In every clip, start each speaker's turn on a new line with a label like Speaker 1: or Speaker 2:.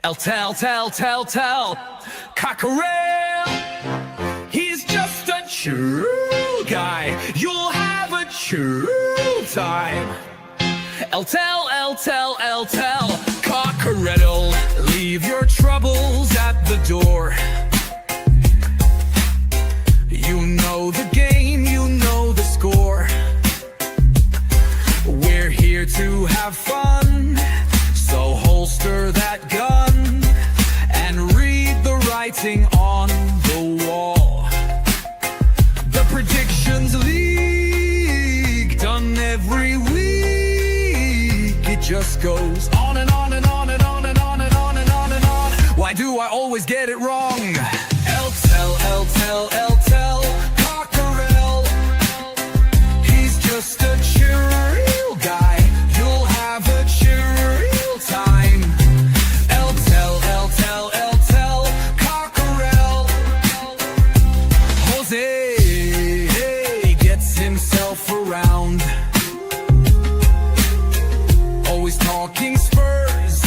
Speaker 1: Tell, Cockerel. He's just a true guy. You'll have a true time. Tell, Cockerel. Leave your troubles at the door. You know the game, you know the score. We're here to have fun, so holster that gun and read the writing on the wall. The Predictions League, done every week. It just goes on and on and on and on and on and on and on and on. Why do I always get it wrong? Tell, Cockerel. He's just a chill guy. You'll have a chill time. Tell, Cockerel. Jose gets himself around, always talking Spurs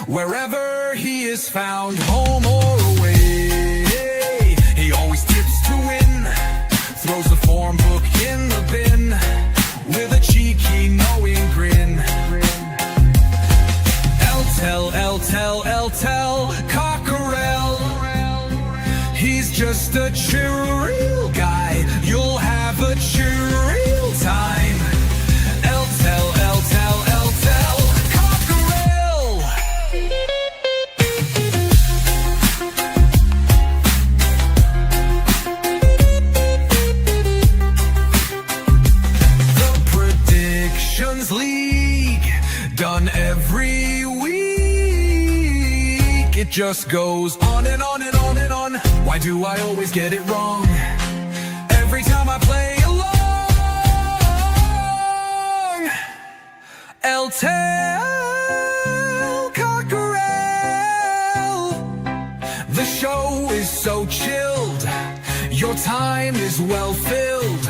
Speaker 1: wherever he is found, home or away. He always tips to win, throws the form book in the bin with a cheeky knowing grin. Tell, Cockerel. He's just a chill guy. You'll have a chill time. Tell, Cockerel. The Predictions League, done every week. It just goes on and on and on and on. Why do I always get it wrong? Every time I play along. Tell, Cockerel. The show is so chilled, your time is well filled.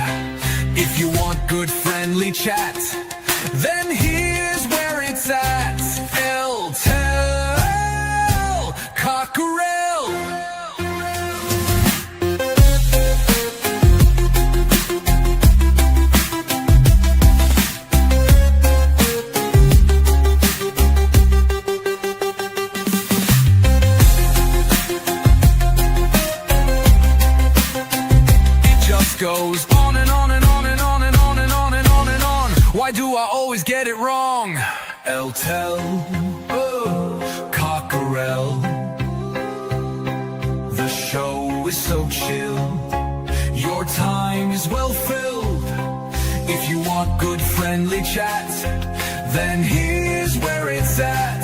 Speaker 1: If you want good friendly chat, then here's where it's at. Tell, Cockerel. It just goes on and on and on and on and on and on and on and on. Why do I always get it wrong? Tell, Cockerel. The show is so chill, your time is well filled. If you want good friendly chat, then here's where it's at.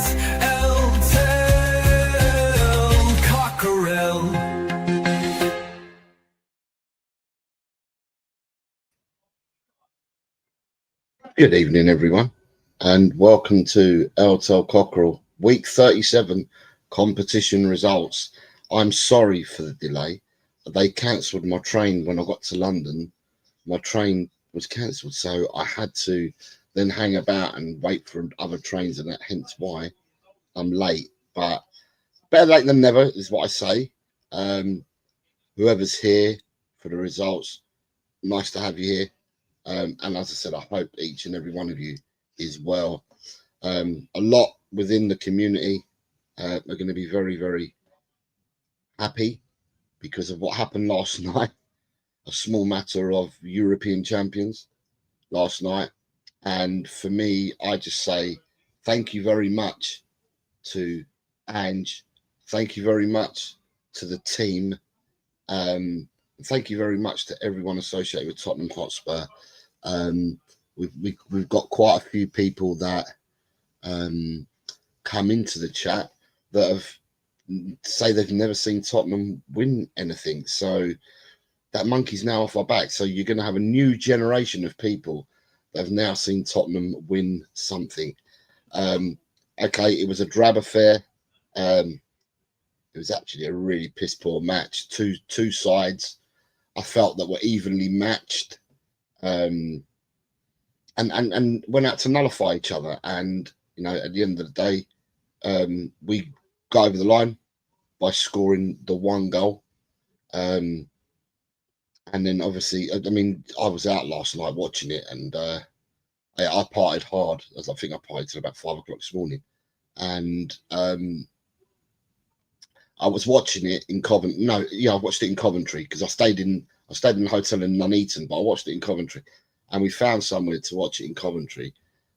Speaker 1: Tell, Cockerel.
Speaker 2: Good evening, everyone, and welcome to Tell Cockerel Week 37 competition results. I'm sorry for the delay. They cancelled my train when I got to London. My train was cancelled, so I had to then hang about and wait for other trains, and that hence why I'm late. But better late than never is what I say. Whoever's here for the results, nice to have you here. And as I said, I hope each and every one of you is well. A lot within the community are going to be very, very happy because of what happened last night. A small matter of European champions last night. And for me, I just say thank you very much to Ange. Thank you very much to the team. Thank you very much to everyone associated with Tottenham Hotspur. We've got quite a few people that come into the chat that have say they've never seen Tottenham win anything. So that monkey's now off our back. So you're going to have a new generation of people that have now seen Tottenham win something. Okay, it was a drab affair. It was actually a really piss poor match. Two sides I felt that were evenly matched, and went out to nullify each other. And you know, at the end of the day, we got over the line by scoring the 1 goal. And then obviously, I mean, I was out last night watching it, and I partied hard, as I think I partied till about 5 o'clock this morning. And I was watching it in Coventry. No, yeah, I watched it in Coventry because I stayed in a hotel in Nuneaton, but I watched it in Coventry, and we found somewhere to watch it in Coventry,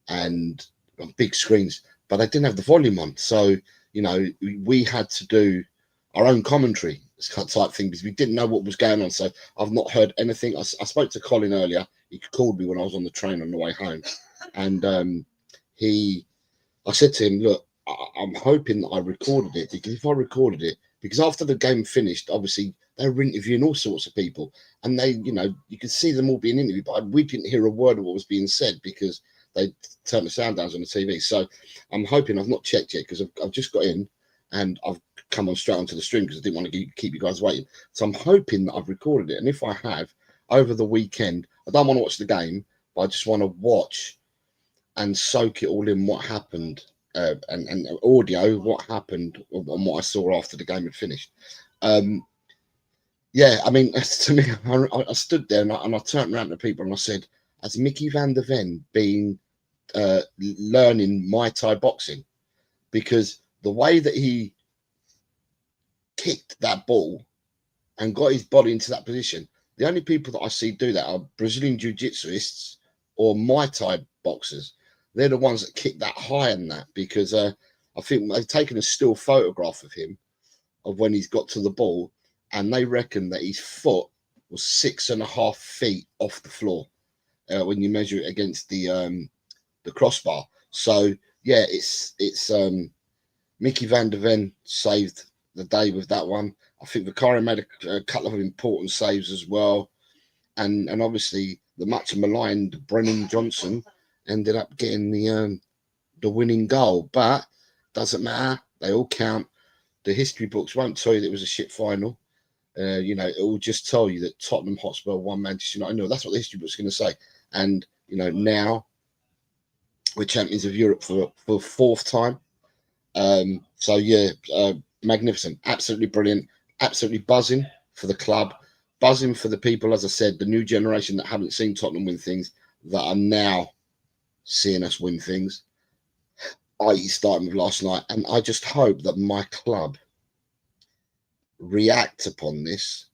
Speaker 2: and on big screens, but they didn't have the volume on. So, you know, we had to do our own commentary type thing because we didn't know what was going on. So I've not heard anything. I spoke to Colin earlier. He called me when I was on the train on the way home, and I said to him, look, I'm hoping that I recorded it, because if I recorded it, because after the game finished, obviously they were interviewing all sorts of people, and they, you know, you could see them all being interviewed, but we didn't hear a word of what was being said because they turned the sound down on the TV. So I'm hoping, I've not checked yet because I've just got in and I've come on straight onto the stream because I didn't want to keep you guys waiting. So I'm hoping that I've recorded it, and if I have, over the weekend, I don't want to watch the game, but I just want to watch and soak it all in what happened. And audio, what happened and what I saw after the game had finished. Yeah, I mean, to me, I stood there and I turned around to people and I said, has Mickey van der Ven been learning Muay Thai boxing? Because the way that he kicked that ball and got his body into that position, the only people that I see do that are Brazilian jiu-jitsuists or Muay Thai boxers. They're the ones that kick that high in that, because I think they've taken a still photograph of him of when he's got to the ball, and they reckon that his foot was 6.5 feet off the floor when you measure it against the crossbar. So yeah, it's Mickey van der Ven saved the day with that one. I think Vicario made a couple of important saves as well, and obviously the much maligned Brennan Johnson ended up getting the winning goal, but doesn't matter. They all count. The history books won't tell you that it was a shit final. You know, it will just tell you that Tottenham Hotspur won Manchester United. No, that's what the history book's going to say. And you know, now we're champions of Europe for the 4th time. So yeah, magnificent, absolutely brilliant, absolutely buzzing for the club, buzzing for the people. As I said, the new generation that haven't seen Tottenham win things, that are now seeing us win things, i.e. starting with last night. And I just hope that my club react upon this,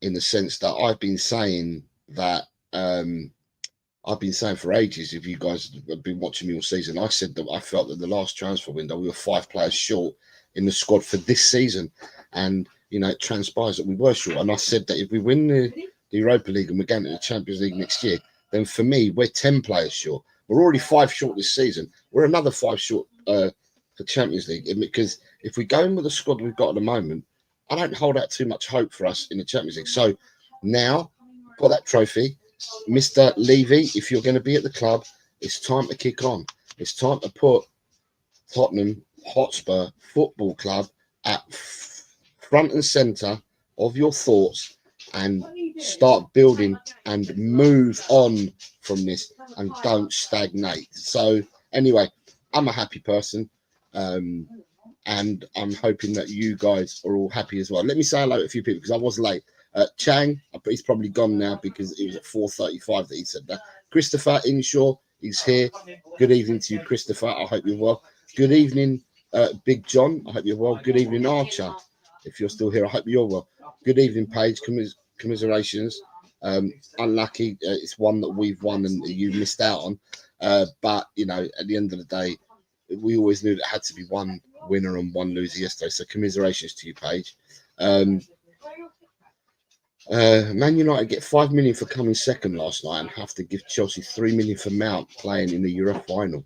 Speaker 2: in the sense that I've been saying that I've been saying for ages, if you guys have been watching me all season, I said that I felt that the last transfer window we were 5 players short in the squad for this season, and you know, it transpires that we were short. And I said that if we win the Europa League and we're going to the Champions League next year, then for me, we're 10 players short. We're already 5 short this season. We're another 5 short for Champions League. Because if we go in with the squad we've got at the moment, I don't hold out too much hope for us in the Champions League. So now, got that trophy, Mr. Levy, if you're going to be at the club, it's time to kick on. It's time to put Tottenham Hotspur Football Club at front and centre of your thoughts, and start building and move on from this, and don't stagnate. So anyway, I'm a happy person, and I'm hoping that you guys are all happy as well. Let me say hello to a few people because I was late. Chang, he's probably gone now because it was at 4:35 that he said that. Christopher Inshaw, he's here. Good evening to you, Christopher. I hope you're well. Good evening, Big John. I hope you're well. Good evening, Archer. If you're still here, I hope you're well. Good evening, Paige. Commiserations. Unlucky, it's one that we've won and you missed out on. But you know, at the end of the day, we always knew that had to be one winner and one loser yesterday. So commiserations to you, Paige. Man United get 5 million for coming second last night and have to give Chelsea 3 million for Mount playing in the Euro final.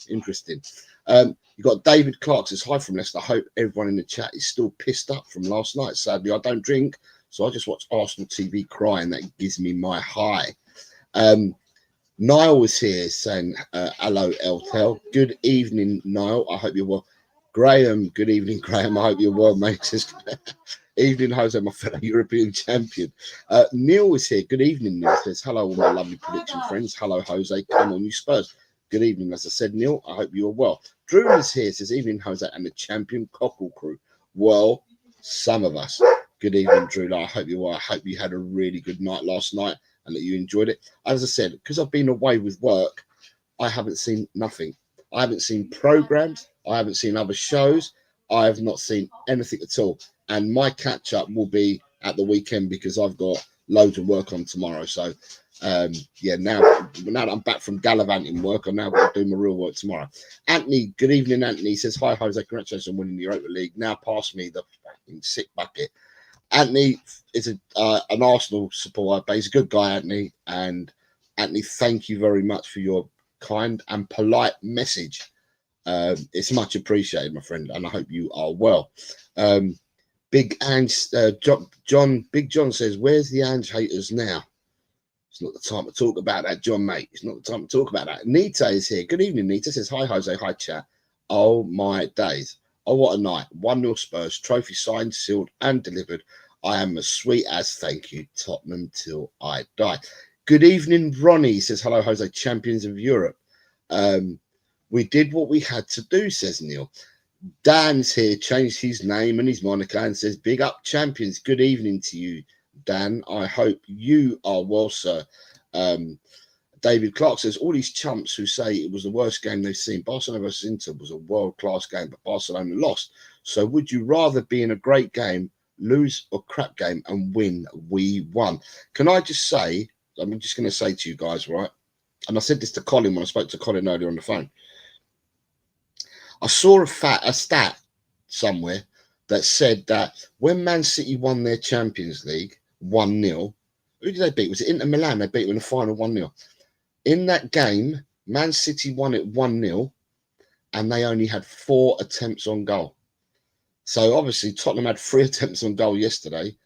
Speaker 2: Interesting. You got David Clark says hi from Leicester. I hope everyone in the chat is still pissed up from last night. Sadly, I don't drink, so I just watch Arsenal TV crying. That gives me my high. Niall was here saying hello, Eltel. Good evening, Niall. I hope you're well. Graham, good evening, Graham. I hope you're well, mate. Evening, Jose, my fellow European champion. Neil is here. Good evening, Neil. Says hello, all my lovely prediction friends. Hello, Jose. Come on, you Spurs. Good evening. As I said, Neil, I hope you're well. Drew is here, says, evening, Jose, and the champion cockle crew. Well, some of us. Good evening, Drew. I hope you are. I hope you had a really good night last night and that you enjoyed it. As I said, because I've been away with work, I haven't seen nothing. I haven't seen programs. I haven't seen other shows. I have not seen anything at all. And my catch up will be at the weekend because I've got loads of work on tomorrow. So, yeah, now that I'm back from gallivanting work, I'm now going to do my real work tomorrow. Anthony, good evening, Anthony. Says, hi, Jose. Congratulations on winning the Europa League. Now pass me the fucking sick bucket. Anthony is an Arsenal supporter, but he's a good guy, Anthony. And Anthony, thank you very much for your kind and polite message. It's much appreciated, my friend, and I hope you are well. Big Ange, Big John says, where's the Ange haters now? It's not the time to talk about that, John, mate. It's not the time to talk about that. Nita is here. Good evening, Nita. Says, hi, Jose. Hi, chat. Oh, my days. Oh, what a night. 1-0 Spurs. Trophy signed, sealed, and delivered. I am as sweet as thank you, Tottenham, till I die. Good evening, Ronnie. Says, hello, Jose. Champions of Europe. We did what we had to do, says Neil. Dan's here, changed his name and his moniker and says, big up, champions. Good evening to you, Dan. I hope you are well, sir. David Clark says, all these chumps who say it was the worst game they've seen, Barcelona versus Inter was a world-class game, but Barcelona lost. So would you rather be in a great game, lose a crap game, and win? We won. Can I just say, I'm just going to say to you guys, right? And I said this to Colin when I spoke to Colin earlier on the phone. I saw a stat somewhere that said that when Man City won their Champions League 1-0, who did they beat? Was it Inter Milan? They beat them in the final 1-0. In that game, Man City won it 1-0, and they only had 4 attempts on goal. So obviously Tottenham had 3 attempts on goal yesterday.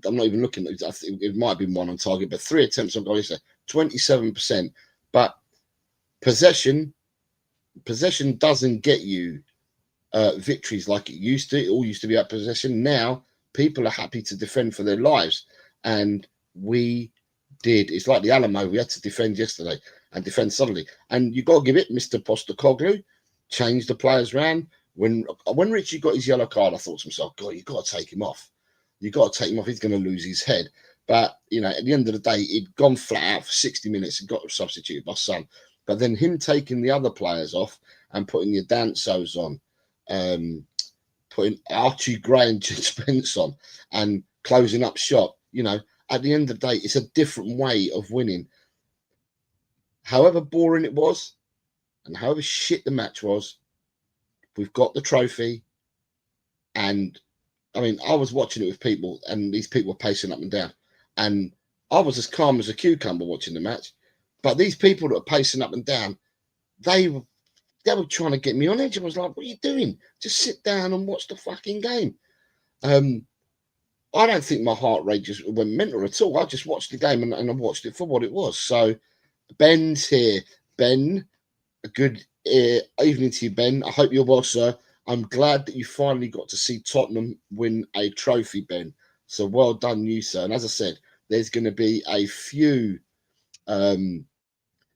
Speaker 2: I'm not even looking at it. I think it might have been 1 on target, but 3 attempts on goal yesterday, 27%. But possession doesn't get you victories like it used to. It all used to be about possession. Now people are happy to defend for their lives, and we did. It's like the Alamo. We had to defend yesterday and defend solidly. And you got to give it, Mr. Postecoglou, change the players around. When Richie got his yellow card, I thought to myself, God, you've got to take him off. You've got to take him off. He's going to lose his head. But, you know, at the end of the day, he'd gone flat out for 60 minutes and got substituted by Son. But then him taking the other players off and putting your Dansos on, putting Archie Gray and Jim Spence on and closing up shop, you know, at the end of the day, it's a different way of winning. However boring it was and however shit the match was, we've got the trophy. And, I mean, I was watching it with people and these people were pacing up and down. And I was as calm as a cucumber watching the match. But these people that are pacing up and down, they were trying to get me on edge. I was like, what are you doing? Just sit down and watch the fucking game. I don't think my heart rate just went mental at all. I just watched the game and I watched it for what it was. So Ben's here. Ben, a good evening to you, Ben. I hope you're well, sir. I'm glad that you finally got to see Tottenham win a trophy, Ben. So well done, you, sir. And as I said, there's going to be a few...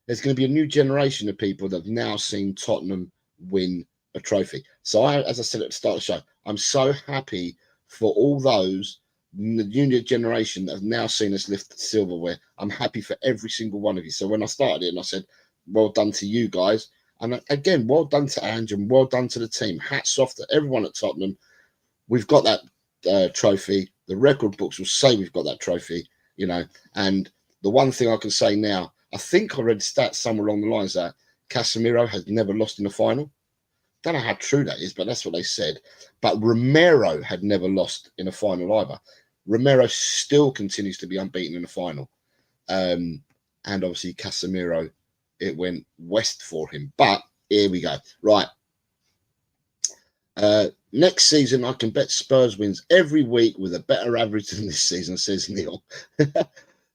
Speaker 2: there's going to be a new generation of people that have now seen Tottenham win a trophy. So, as I said at the start of the show, I'm so happy for all those the junior generation that have now seen us lift silverware. I'm happy for every single one of you. So when I started it and I said, well done to you guys. And again, well done to Ange and well done to the team. Hats off to everyone at Tottenham. We've got that trophy. The record books will say we've got that trophy, you know. And the one thing I can say now, I think I read stats somewhere along the lines that Casemiro has never lost in a final. Don't know how true that is, but that's what they said. But Romero had never lost in a final either. Romero still continues to be unbeaten in the final. And obviously Casemiro, it went west for him. But here we go. Right. Next season, I can bet Spurs wins every week with a better average than this season, says Neil.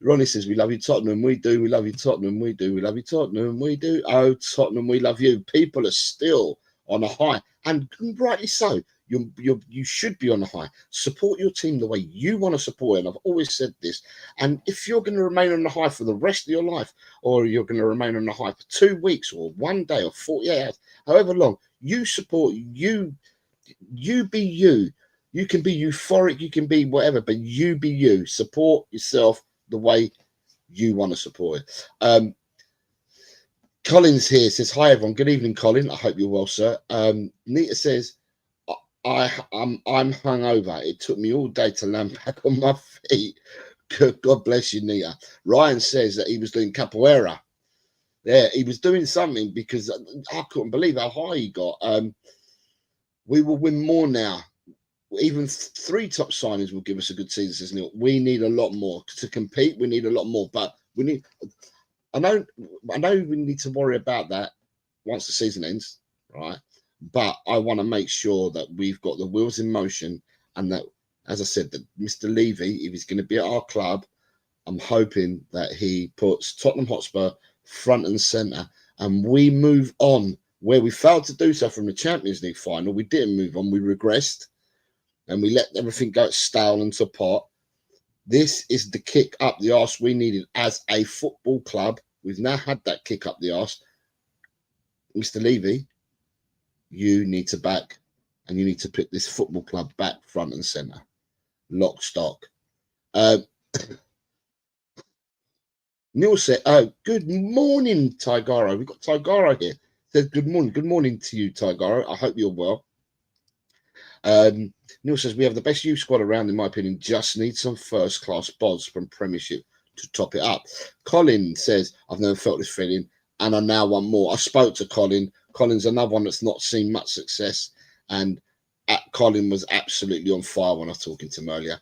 Speaker 2: Ronnie says, we love you, Tottenham. We do. We love you, Tottenham. We do. We love you, Tottenham. We do. Oh, Tottenham, we love you. People are still on a high, and rightly so. You should be on the high. Support your team the way you want to support it. And I've always said this. And if you're going to remain on the high for the rest of your life, or you're going to remain on the high for 2 weeks or 1 day or 48 hours, however long, you support you. You be you. You can be euphoric, you can be whatever, but you be you. Support yourself the way you want to support it. Colin's here, says, hi everyone. Good evening, Colin. I hope you're well, sir. Nita says, I'm hungover. It took me all day to land back on my feet. God bless you, Nita. Ryan says that he was doing capoeira. Yeah, he was doing something, because I couldn't believe how high he got. We will win more now. Even 3 top signings will give us a good season, says Neil. We need a lot more to compete. We need a lot more, but we need. I know we need to worry about that once the season ends, right? But I want to make sure that we've got the wheels in motion, and that, as I said, that Mr. Levy, if he's going to be at our club, I'm hoping that he puts Tottenham Hotspur front and centre, and we move on. Where we failed to do so from the Champions League final, we didn't move on. We regressed. And we let everything go stale into pot. This is the kick up the arse we needed as a football club. We've now had that kick up the arse. Mr. Levy, you need to back, and you need to put this football club back front and centre. Lock, stock. Neil said, good morning, Tigaro. We've got Tigaro here. Says, good morning. Good morning to you, Tigaro. I hope you're well. Neil says, we have the best youth squad around, in my opinion. Just need some first-class bods from Premiership to top it up. Colin says, I've never felt this feeling, and I now want more. I spoke to Colin. Colin's another one that's not seen much success, and Colin was absolutely on fire when I was talking to him earlier.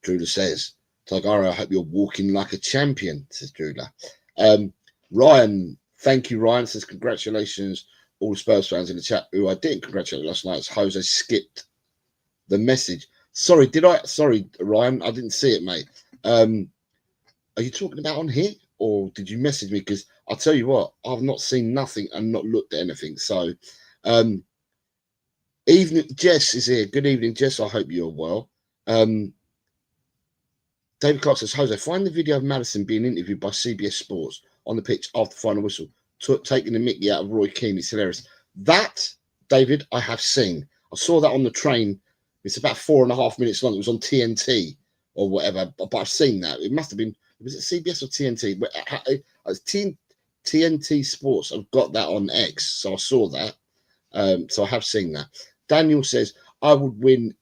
Speaker 2: Drula says, Tigaro, I hope you're walking like a champion, says Drula. Ryan, thank you, Ryan, says, congratulations, all Spurs fans in the chat who I didn't congratulate last night. Jose skipped the message. Sorry, Ryan, I didn't see it, mate. Are you talking about on here, or did you message me? Because I'll tell you what, I've not seen nothing and not looked at anything. So, evening, Jess is here. Good evening, Jess. I hope you're well. David Clark says, Jose, find the video of Maddison being interviewed by CBS Sports on the pitch after the final whistle, taking the mickey out of Roy Keane. It's hilarious. That, David, I have seen. I saw that on the train. It's about 4.5 minutes long. It was on TNT or whatever, but I've seen that. It must have been, was it CBS or TNT? But TNT Sports. I've got that on X, so I saw that. So I have seen that. Daniel says, I would win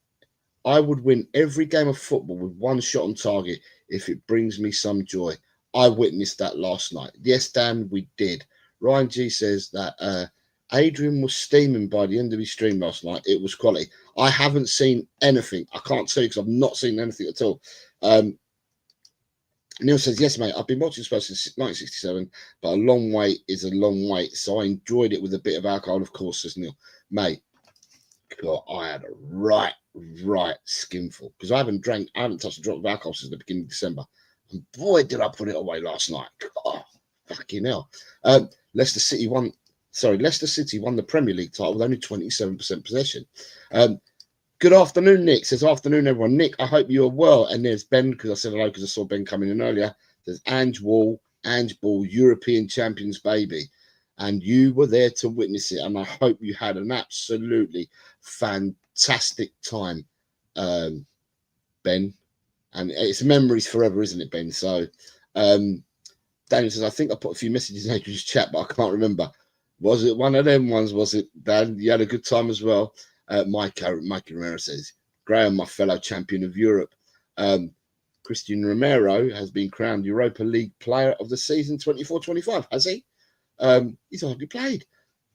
Speaker 2: every game of football with one shot on target if it brings me some joy. I witnessed that last night. Yes, Dan, we did. Ryan G says that Adrian was steaming by the end of his stream last night. It was quality. I haven't seen anything. I can't tell you because I've not seen anything at all. Neil says, yes, mate, I've been watching Spurs since 1967, but a long wait is a long wait. So I enjoyed it with a bit of alcohol, of course, says Neil. Mate, God, I had a right skinful because I haven't touched a drop of alcohol since the beginning of December. And boy, did I put it away last night. God, fucking hell. Leicester City won the Premier League title with only 27% possession. Good afternoon, Nick. Says, afternoon, everyone. Nick, I hope you're well. And there's Ben, because I said hello because I saw Ben coming in earlier. There's Ange Ball, European champions, baby. And you were there to witness it. And I hope you had an absolutely fantastic time, Ben. And it's memories forever, isn't it, Ben? So, Daniel says, I think I put a few messages in Adrian's chat, but I can't remember. Was it one of them ones? Was it, Dan? You had a good time as well. Mikey Romero says, Graham, my fellow champion of Europe. Christian Romero has been crowned Europa League Player of the Season 24-25, has he? He's hardly played.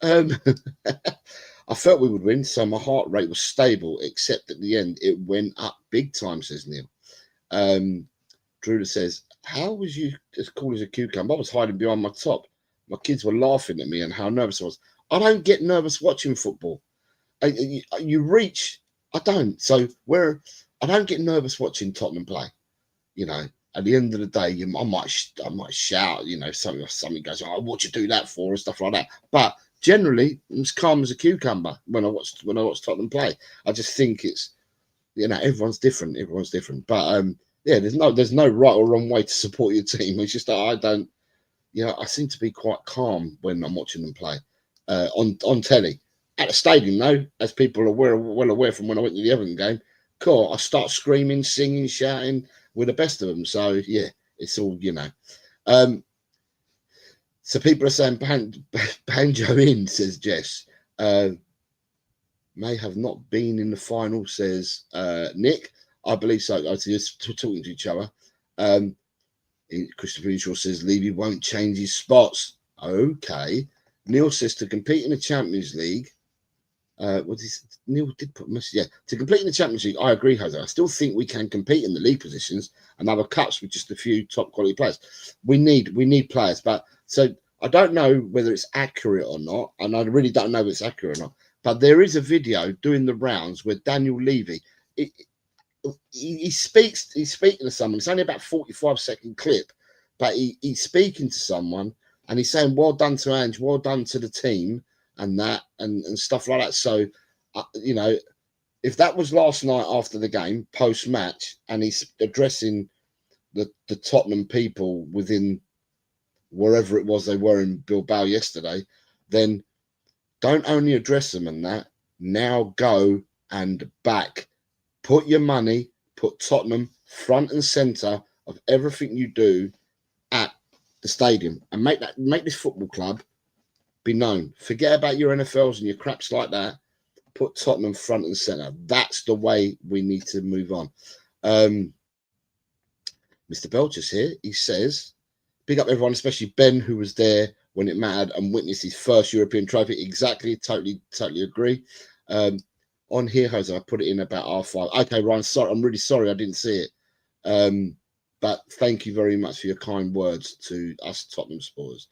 Speaker 2: I felt we would win, so my heart rate was stable, except at the end it went up big time, says Neil. Drew says, how was you as cool as a cucumber? I was hiding behind my top. My kids were laughing at me and how nervous I was. I don't get nervous watching football. You reach, I don't. So I don't get nervous watching Tottenham play. You know, at the end of the day, I might shout. You know, something goes, oh, what you do that for and stuff like that. But generally I'm as calm as a cucumber when I watch Tottenham play. I just think it's, you know, everyone's different. But yeah, there's no right or wrong way to support your team. It's just that I don't, you know, I seem to be quite calm when I'm watching them play on telly. At the stadium, though, as people are well aware from when I went to the Everton game, cool, I start screaming, singing, shouting with the best of them. So yeah, it's all, you know. So people are saying Banjo in, says Jess. May have not been in the final, says Nick. I believe so. I see us talking to each other. Christopher Inshaw says Levy won't change his spots. Okay. Neil says to compete in the Champions League. Neil did put message. Yeah, to compete in the Champions League, I agree, Jose. I still think we can compete in the league positions and other cups with just a few top quality players. We need players, but so I don't know whether it's accurate or not, and I really don't know if it's accurate or not. But there is a video doing the rounds where Daniel Levy he's speaking to someone. It's only about 45-second clip, but he's speaking to someone and he's saying, well done to Ange, well done to the team and that and stuff like that. So, you know, if that was last night after the game, post-match, and he's addressing the Tottenham people within wherever it was they were in Bilbao yesterday, then don't only address them and that, now go and back. Put your money, put Tottenham front and centre of everything you do at the stadium and make this football club be known. Forget about your NFLs and your craps like that. Put Tottenham front and centre. That's the way we need to move on. Mr. Belcher's here. He says, big up everyone, especially Ben, who was there when it mattered and witnessed his first European trophy. Exactly. Totally agree. On here, Jose, I put it in about R5. Okay, Ryan, sorry. I'm really sorry I didn't see it. But thank you very much for your kind words to us Tottenham supporters.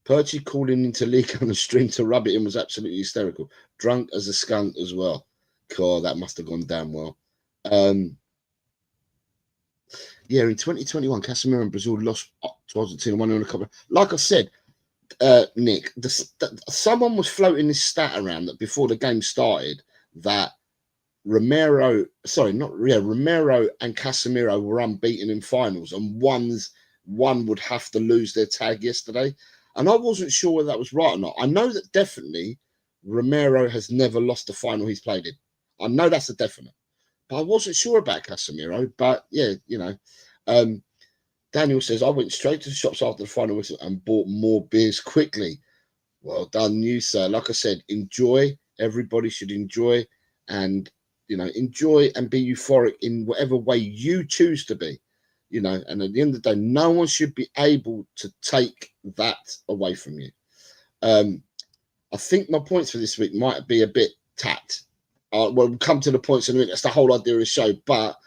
Speaker 2: Perchy calling into league on the stream to rub it in was absolutely hysterical. Drunk as a skunk as well. God, that must have gone down well. Yeah, in 2021, Casemiro and Brazil lost to Argentina 1-0 in a couple. Like I said, Nick, someone was floating this stat around that before the game started that Romero and Casemiro were unbeaten in finals, and one would have to lose their tag yesterday. And I wasn't sure whether that was right or not. I know that definitely Romero has never lost a final he's played in. I know that's a definite, but I wasn't sure about Casemiro. But yeah, you know. Daniel says, I went straight to the shops after the final whistle and bought more beers quickly. Well done, you, sir. Like I said, enjoy. Everybody should enjoy and, you know, enjoy and be euphoric in whatever way you choose to be, you know. And at the end of the day, no one should be able to take that away from you. I think my points for this week might be a bit tact. We'll come to the points in a minute. That's the whole idea of the show. But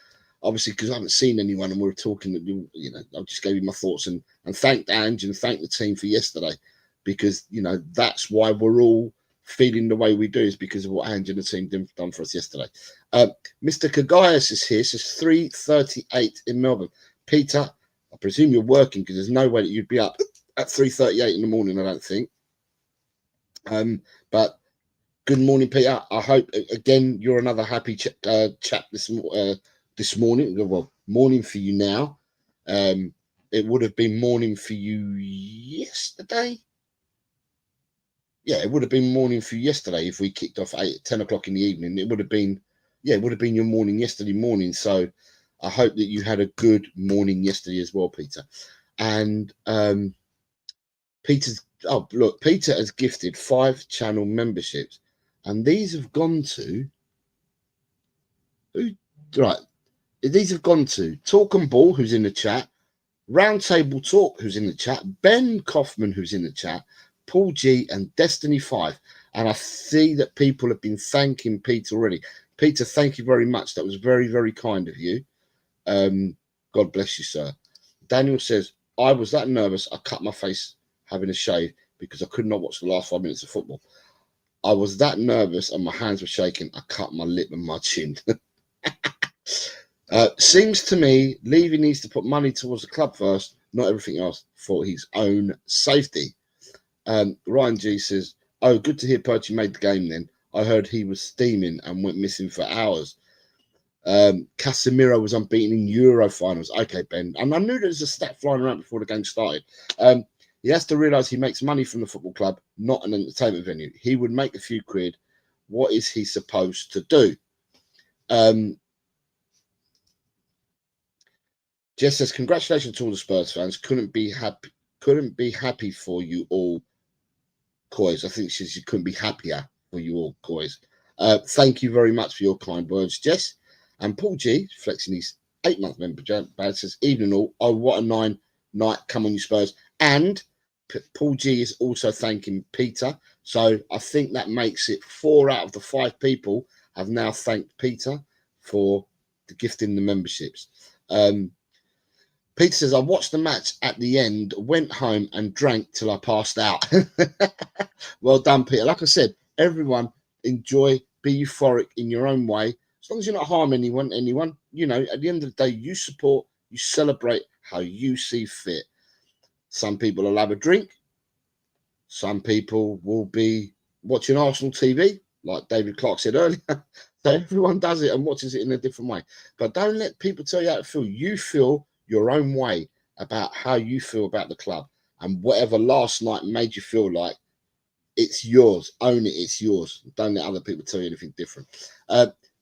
Speaker 2: obviously, because I haven't seen anyone and we were talking, you know, I just gave you my thoughts and thanked Ange and thanked the team for yesterday, because, you know, that's why we're all feeling the way we do, is because of what Ange and the team done for us yesterday. Mr. Kagayas is here, says 3:38 in Melbourne. Peter, I presume you're working because there's no way that you'd be up at 3:38 in the morning, I don't think. But good morning, Peter. I hope, again, you're another happy chap this morning. Well, morning for you now. It would have been morning for you yesterday. Yeah, it would have been morning for you yesterday if we kicked off 10 o'clock in the evening. It would have been, yeah, it would have been your morning yesterday morning. So I hope that you had a good morning yesterday as well, Peter. And Peter has gifted 5 channel memberships, and these have gone to who? Right. These have gone to Talk and Ball, who's in the chat, Roundtable Talk, who's in the chat, Ben Kaufman, who's in the chat, Paul G, and Destiny 5. And I see that people have been thanking Peter already. Peter, thank you very much. That was very, very kind of you. God bless you, sir. Daniel says, I was that nervous, I cut my face having a shave because I could not watch the last 5 minutes of football. I was that nervous and my hands were shaking. I cut my lip and my chin. Seems to me Levy needs to put money towards the club first, not everything else, for his own safety. Ryan G says, oh, good to hear Perchy made the game then. I heard he was steaming and went missing for hours. Casemiro was unbeaten in Euro finals. Okay, Ben. And I knew there was a stat flying around before the game started. He has to realise he makes money from the football club, not an entertainment venue. He would make a few quid. What is he supposed to do? Jess says, congratulations to all the Spurs fans. Couldn't be happy for you all, Coys. I think she says you couldn't be happier for you all, Coys. Thank you very much for your kind words, Jess. And Paul G, flexing his 8-month member badge, says, evening all. Oh, what a night. Come on, you Spurs. And Paul G is also thanking Peter. So I think that makes it 4 out of the 5 people have now thanked Peter for the gifting the memberships. Peter says, I watched the match at the end, went home and drank till I passed out. Well done, Peter. Like I said, everyone enjoy, be euphoric in your own way. As long as you're not harming anyone, you know, at the end of the day, you support, you celebrate how you see fit. Some people will have a drink. Some people will be watching Arsenal TV, like David Clark said earlier. So everyone does it and watches it in a different way. But don't let people tell you how to feel. You feel your own way about how you feel about the club. And whatever last night made you feel like, it's yours. Own it. It's yours. Don't let other people tell you anything different.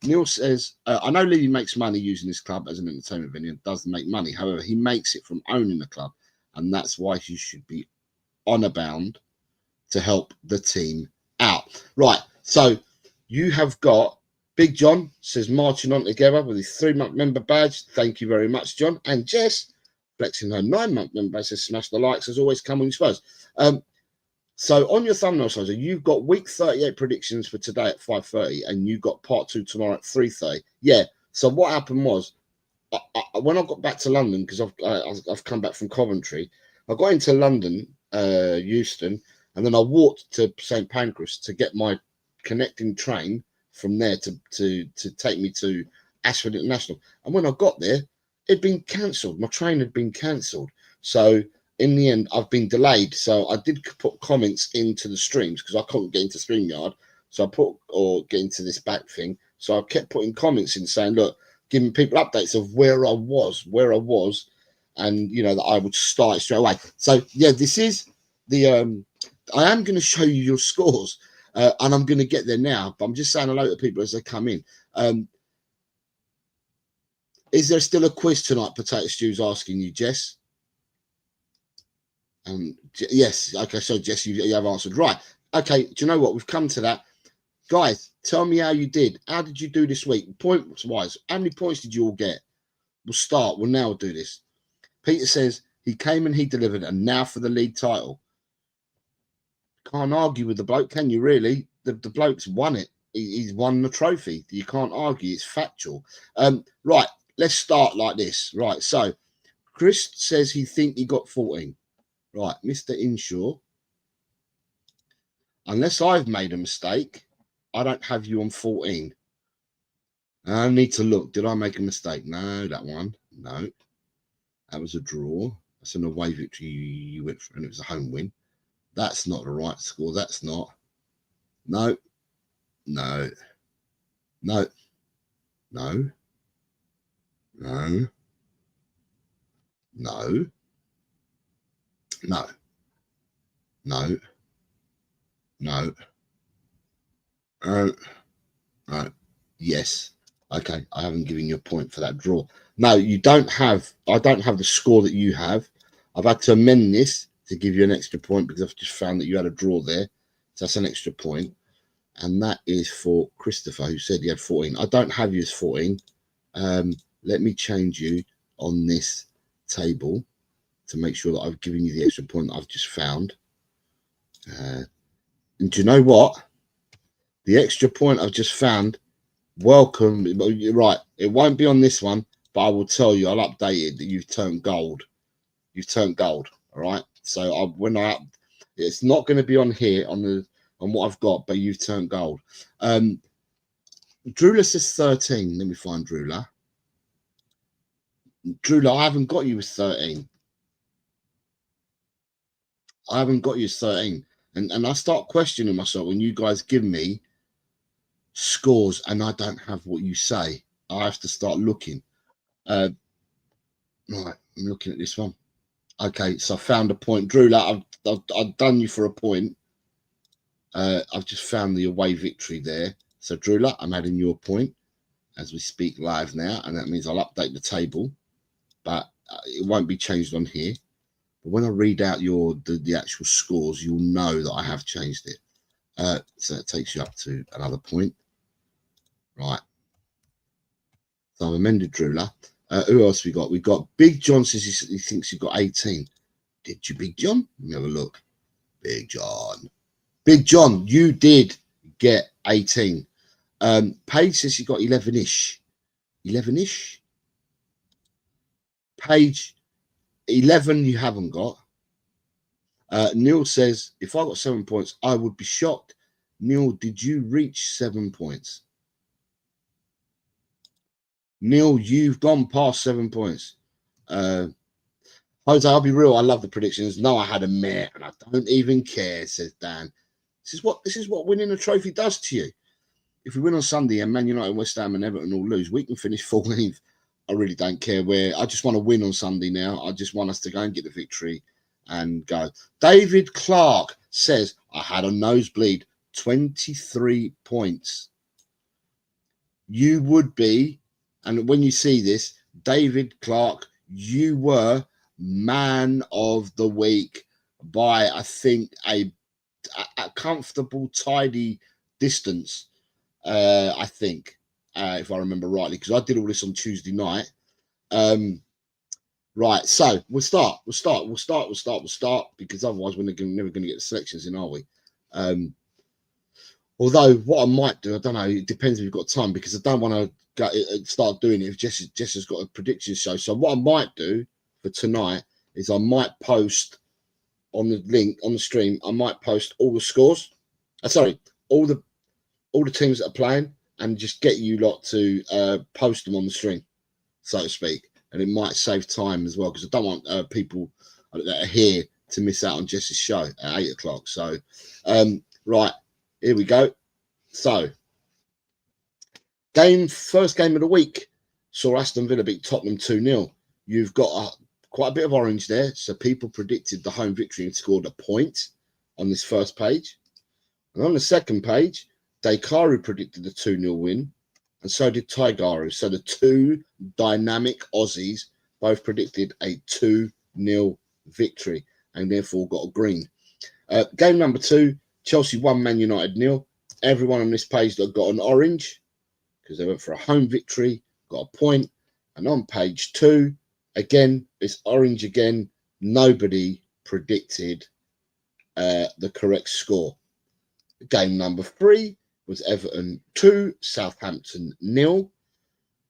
Speaker 2: Neil says, I know Levy makes money using this club as an entertainment venue and does make money. However, he makes it from owning the club. And that's why he should be honour bound to help the team out. Right. So you have got Big John says marching on together with his 3-month member badge. Thank you very much, John. And Jess, flexing her 9-month member badge, says smash the likes as always. Come on, you Spurs. So on your thumbnail, Sizer, you've got week 38 predictions for today at 5:30, and you got part 2 tomorrow at 3:30. Yeah. So what happened was, when I got back to London, because I've come back from Coventry, I got into London, Euston, and then I walked to St Pancras to get my connecting train from there to take me to Ashford International. And when I got there, it'd been cancelled. My train had been cancelled. So in the end, I've been delayed. So I did put comments into the streams because I couldn't get into StreamYard. So I get into this back thing. So I kept putting comments in saying, look, giving people updates of where I was, and you know that I would start straight away. So yeah, this is the I am going to show you your scores, and I'm going to get there now. But I'm just saying hello to people as they come in. Is there still a quiz tonight? Potato Stew's asking you, Jess. Yes. Okay. So Jess, you have answered right. Okay. Do you know what? We've come to that. Guys, tell me how you did. How did you do this week? Points wise, how many points did you all get? We'll now do this. Peter says he came and he delivered, and now for the league title. Can't argue with the bloke, can you really? The bloke's won it. He's won the trophy. You can't argue. It's factual. Right, let's start like this. Right, so Chris says he he got 14. Right, Mr. Inshaw. Unless I've made a mistake, I don't have you on 14. I need to look. Did I make a mistake? No, that one. No. That was a draw. That's an away victory you went for, and it was a home win. That's not the right score. That's not. No. No. No. No. No. No. No. No. No. No. Yes. Okay. I haven't given you a point for that draw. No, you don't have. I don't have the score that you have. I've had to amend this to give you an extra point because I've just found that you had a draw there. So that's an extra point. And that is for Christopher, who said he had 14. I don't have you as 14. Let me change you on this table to make sure that I've given you the extra point that I've just found. And do you know what? The extra point I've just found, welcome. You're right. It won't be on this one, but I will tell you, I'll update it that you've turned gold. You've turned gold. All right. So it's not going to be on here on what I've got, but you've turned gold. Drula says 13. Let me find Drula. Drula, I haven't got you as 13. I haven't got you as 13. And I start questioning myself when you guys give me scores and I don't have what you say. I have to start looking. Right, I'm looking at this one. Okay, so I found a point. Drew, like I've done you for a point. I've just found the away victory there. So Drew, like, I'm adding you a point as we speak live now, and that means I'll update the table, but it won't be changed on here. But when I read out the actual scores, you'll know that I have changed it. So that takes you up to another point. Right. So I've amended Drula. Who else we got? We've got Big John says he thinks you've got 18. Did you, Big John? Let me have a look. Big John. Big John, you did get 18. Paige says you got 11-ish. 11-ish? Paige, 11 you haven't got. Neil says, if I got 7 points, I would be shocked. Neil, did you reach 7 points? Neil, you've gone past 7 points. Jose, I'll be real. I love the predictions. No, I had a mare, and I don't even care, says Dan. This is what winning a trophy does to you. If we win on Sunday and Man United, West Ham, and Everton all lose, we can finish 14th. I really don't care where. I just want to win on Sunday now. I just want us to go and get the victory and go. David Clark says, I had a nosebleed, 23 points. You would be, and when you see this, David Clark, you were man of the week by, I think, a comfortable, tidy distance, I think, if I remember rightly, because I did all this on Tuesday night. Right, so we'll start, because otherwise we're never going to get the selections in, are we? Although what I might do, I don't know, it depends if you've got time, because I don't want to start doing it if Jess has got a prediction show. So what I might do for tonight is I might post on the link on the stream, I might post all the scores. All the teams that are playing, and just get you lot to post them on the stream, so to speak. And it might save time as well, because I don't want people that are here to miss out on Jess's show at 8 o'clock. So, right, here we go. So, first game of the week saw Aston Villa beat Tottenham 2-0. You've got quite a bit of orange there. So people predicted the home victory and scored a point on this first page. And on the second page, Dekaru predicted the 2-0 win, and so did Tigaro. So the two dynamic Aussies both predicted a 2-0 victory and therefore got a green. Game number 2, Chelsea 1, Man United 0. Everyone on this page that got an orange, because they went for a home victory, got a point. And on page 2, again, it's orange again. Nobody predicted the correct score. Game number 3 was Everton 2, Southampton 0.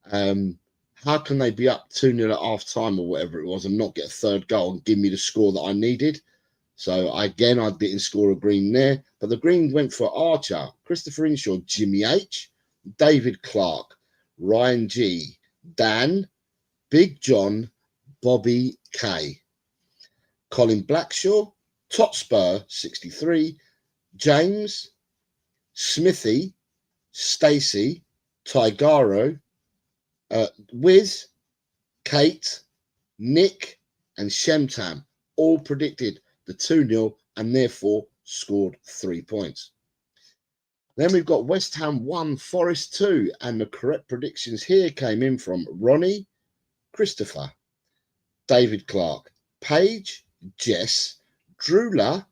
Speaker 2: How can they be up 2-0 at half time or whatever it was and not get a third goal and give me the score that I needed? So again, I didn't score a green there, but the green went for Archer, Christopher Inshaw, Jimmy H, David Clark, Ryan G, Dan, Big John, Bobby K, Colin Blackshaw, Top Spur 63, James, Smithy, Stacey, Tigaro, Wiz, Kate, Nick, and Shemtam all predicted the 2-0 and therefore scored 3 points. Then we've got West Ham 1, Forest 2, and the correct predictions here came in from Ronnie, Christopher, David Clark, Paige, Jess, Drula,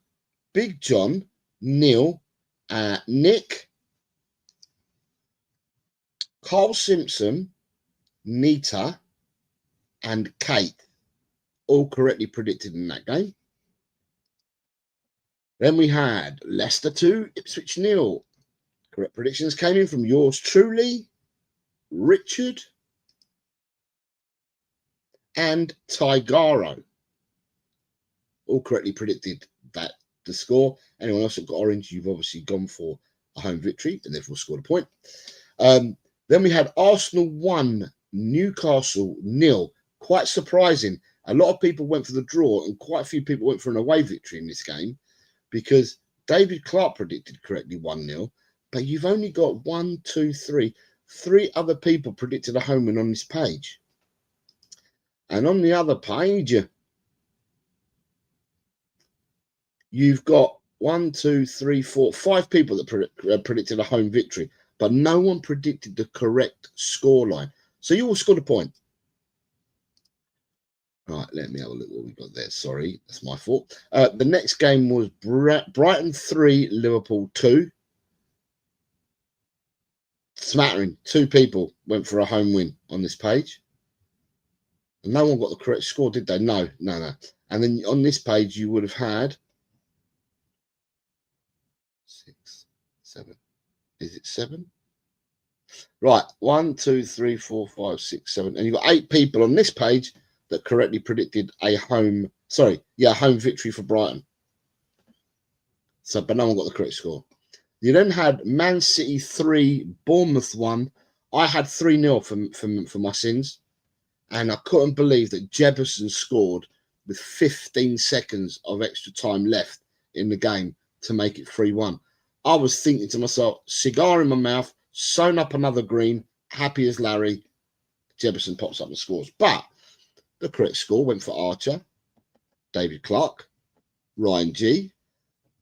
Speaker 2: Big John, Neil, Nick, Carl Simpson, Nita, and Kate, all correctly predicted in that game. Then we had Leicester 2, Ipswich 0. Correct predictions came in from yours truly, Richard, and Tigaro. All correctly predicted that the score. Anyone else that got orange, you've obviously gone for a home victory and therefore scored a point. Then we had Arsenal 1, Newcastle 0. Quite surprising. A lot of people went for the draw and quite a few people went for an away victory in this game, because David Clark predicted correctly 1-0, but you've only got 1, 2, 3. 3 other people predicted a home win on this page. And on the other page, you've got 1, 2, 3, 4, 5 people that predicted a home victory, but no one predicted the correct scoreline. So you all scored a point. Right, let me have a look what we got there. Sorry, that's my fault. The next game was Brighton 3, Liverpool 2. Smattering. 2 people went for a home win on this page. And no one got the correct score, did they? No. And then on this page, you would have had 6, 7. Is it 7? Right, 1, 2, 3, 4, 5, 6, 7. And you've got 8 people on this page that correctly predicted a home victory for Brighton. So, but no one got the correct score. You then had Man City 3, Bournemouth 1. I had 3-0 for my sins. And I couldn't believe that Jefferson scored with 15 seconds of extra time left in the game to make it 3-1. I was thinking to myself, cigar in my mouth, sewn up another green, happy as Larry. Jefferson pops up and scores. But the correct score went for Archer, David Clark, Ryan G,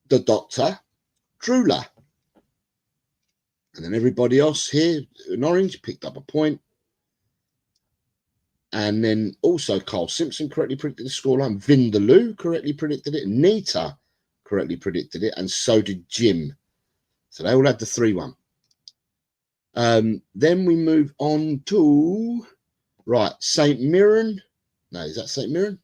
Speaker 2: the Doctor, Drula. And then everybody else here in orange picked up a point. And then also Carl Simpson correctly predicted the scoreline. Vindaloo correctly predicted it. Nita correctly predicted it. And so did Jim. So they all had the 3-1. Then we move on to, right, St. Mirren. No, is that St. Mirren?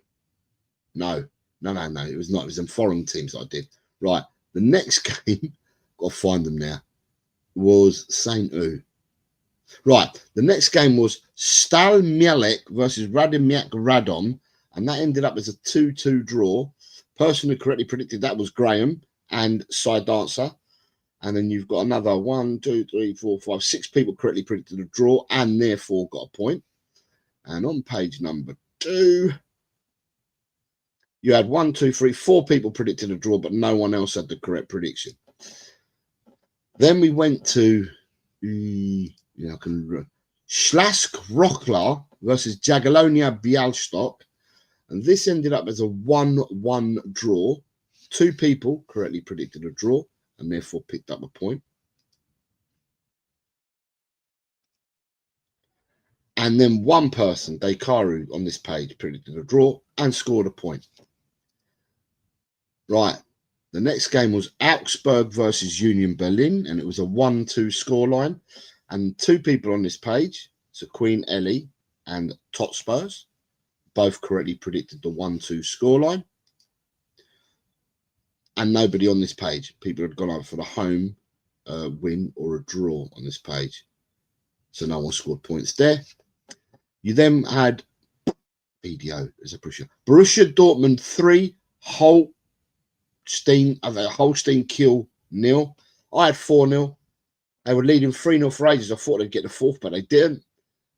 Speaker 2: No. It was not. It was them foreign teams I did. Right. The next game, got to find them now, was St. U. Right. The next game was Stal Mielek versus Radomiak Radom. And that ended up as a 2-2 draw. Person who correctly predicted that was Graham and Side Dancer. And then you've got another 1, 2, 3, 4, 5, 6 people correctly predicted a draw and therefore got a point. And on page number 2, you had 1, 2, 3, 4 people predicted a draw, but no one else had the correct prediction. Then we went to Slask Rocklar versus Jagiellonia Bialystok. And this ended up as a 1-1 draw. 2 people correctly predicted a draw and therefore picked up a point. And then one person, Dekaru, on this page predicted a draw and scored a point. Right. The next game was Augsburg versus Union Berlin, and it was a 1-2 scoreline. And 2 people on this page, so Queen Ellie and Tot Spurs, both correctly predicted the 1-2 scoreline. And nobody on this page. People had gone over for the home win or a draw on this page. So no one scored points there. You then had BDO as a pusher. Borussia Dortmund 3, Holstein Kiel 0. I had 4-0. They were leading 3-0 for ages. I thought they'd get the 4th, but they didn't.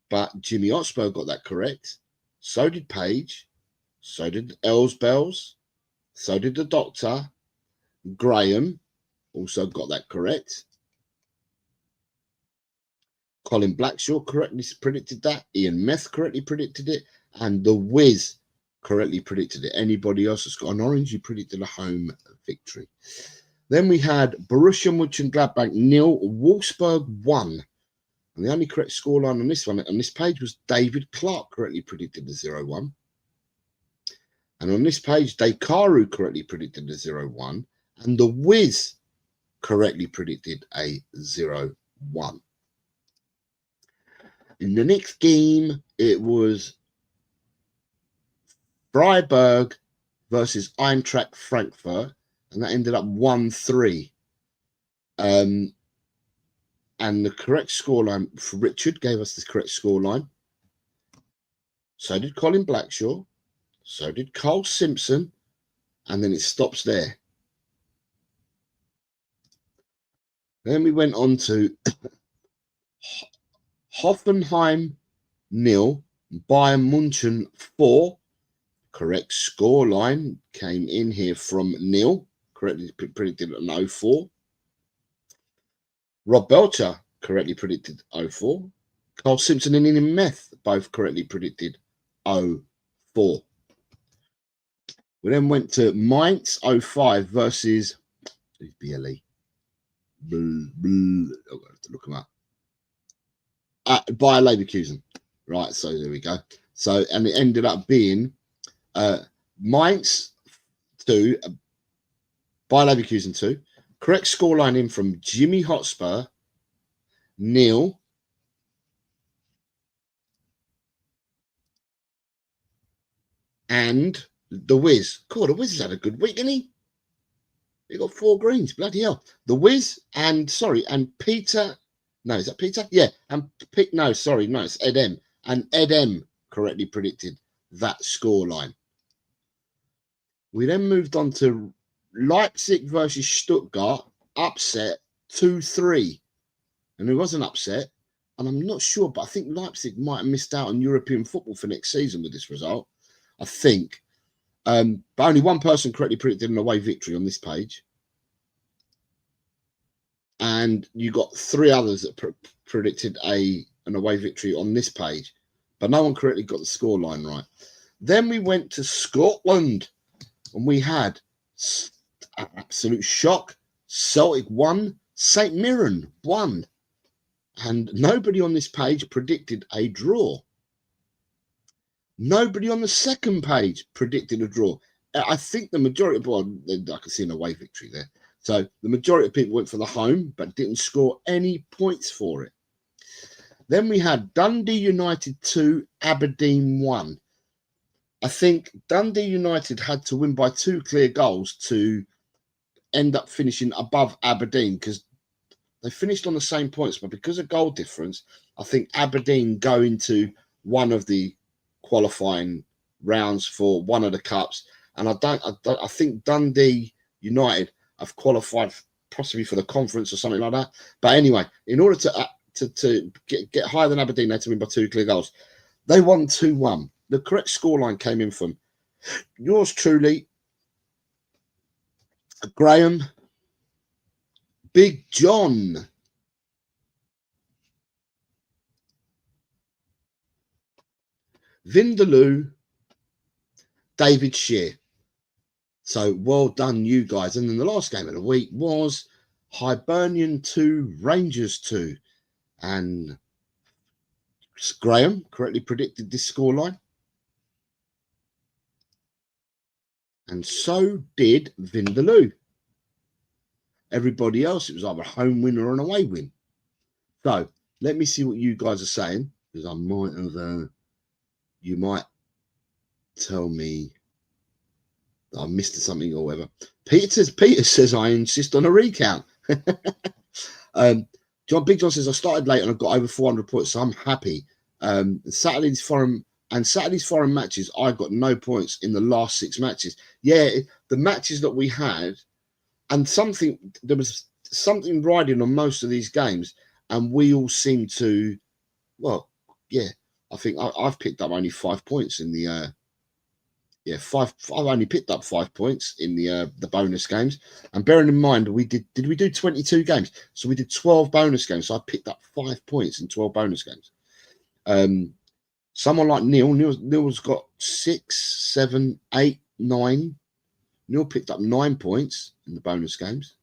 Speaker 2: But Jimmy Hotspur got that correct. So did Page. So did Elsbells. So did the Doctor. Graham also got that correct. Colin Blackshaw correctly predicted that. Ian Meth correctly predicted it. And the Wiz correctly predicted it. Anybody else that's got an orange, you predicted a home victory. Then we had Borussia Mönchengladbach 0, Wolfsburg 1. And the only correct scoreline on this page was David Clark correctly predicted the 0-1. And on this page, Dekaru correctly predicted the 0-1. And the Wiz correctly predicted a 0-1. In the next game, it was Freiburg versus Eintracht Frankfurt, and that ended up 1-3. And the correct scoreline for Richard gave us the correct scoreline. So did Colin Blackshaw. So did Carl Simpson. And then it stops there. Then we went on to Hoffenheim 0, Bayern Munchen 4. Correct scoreline came in here from Neil. correctly predicted an 0-4. Rob Belcher correctly predicted 0-4. Carl Simpson and Ian Meth both correctly predicted 0-4. We then went to Mainz 05 versus BLE. I've got to look them up. Bayer Leverkusen. Right, so there we go. So, and it ended up being Mainz 2, Bayer Leverkusen 2. Correct scoreline in from Jimmy Hotspur, Neil, and the Wiz. God, the Wiz has had a good week, hasn't he? He got 4 greens. Bloody hell. The Wiz and Peter. No, is that Peter? Yeah. And it's Ed M. And Ed M correctly predicted that scoreline. We then moved on to Leipzig versus Stuttgart, upset 2-3. And it was an upset. And I'm not sure, but I think Leipzig might have missed out on European football for next season with this result. I think. But only one person correctly predicted an away victory on this page. And you got 3 others that predicted an away victory on this page. But no one correctly got the scoreline right. Then we went to Scotland. And we had absolute shock. Celtic 1, St Mirren 1. And nobody on this page predicted a draw. Nobody on the second page predicted a draw. I think the majority of, well, I can see an away victory there. So the majority of people went for the home, but didn't score any points for it. Then we had Dundee United 2, Aberdeen 1. I think Dundee United had to win by 2 clear goals to end up finishing above Aberdeen, because they finished on the same points, but because of goal difference, I think Aberdeen go into one of the qualifying rounds for one of the cups, and I think Dundee United have qualified possibly for the conference or something like that. But anyway, in order to get higher than Aberdeen, they had to win by 2 clear goals. They won 2-1. The correct scoreline came in from yours truly, Graham, Big John, Vindaloo, David Shear. So well done, you guys. And then the last game of the week was Hibernian 2, Rangers 2. And Graham correctly predicted this scoreline. And so did Vindaloo. Everybody else, it was either a home win or an away win. So let me see what you guys are saying, because I might have, you might tell me that I missed something or whatever. Peter says I insist on a recount. Big John says I started late and I've got over 400 points, so I'm happy. Saturday's foreign matches, I got no points in the last 6 matches. Yeah, the matches that we had, and there was something riding on most of these games, and we all seem to, well, yeah, I think I've picked up only 5 points in the I've only picked up 5 points in the bonus games. And bearing in mind, we did we do 22 games? So we did 12 bonus games. So I picked up 5 points in 12 bonus games. Someone like Neil's got 6, 7, 8, 9. Neil picked up 9 points in the bonus games.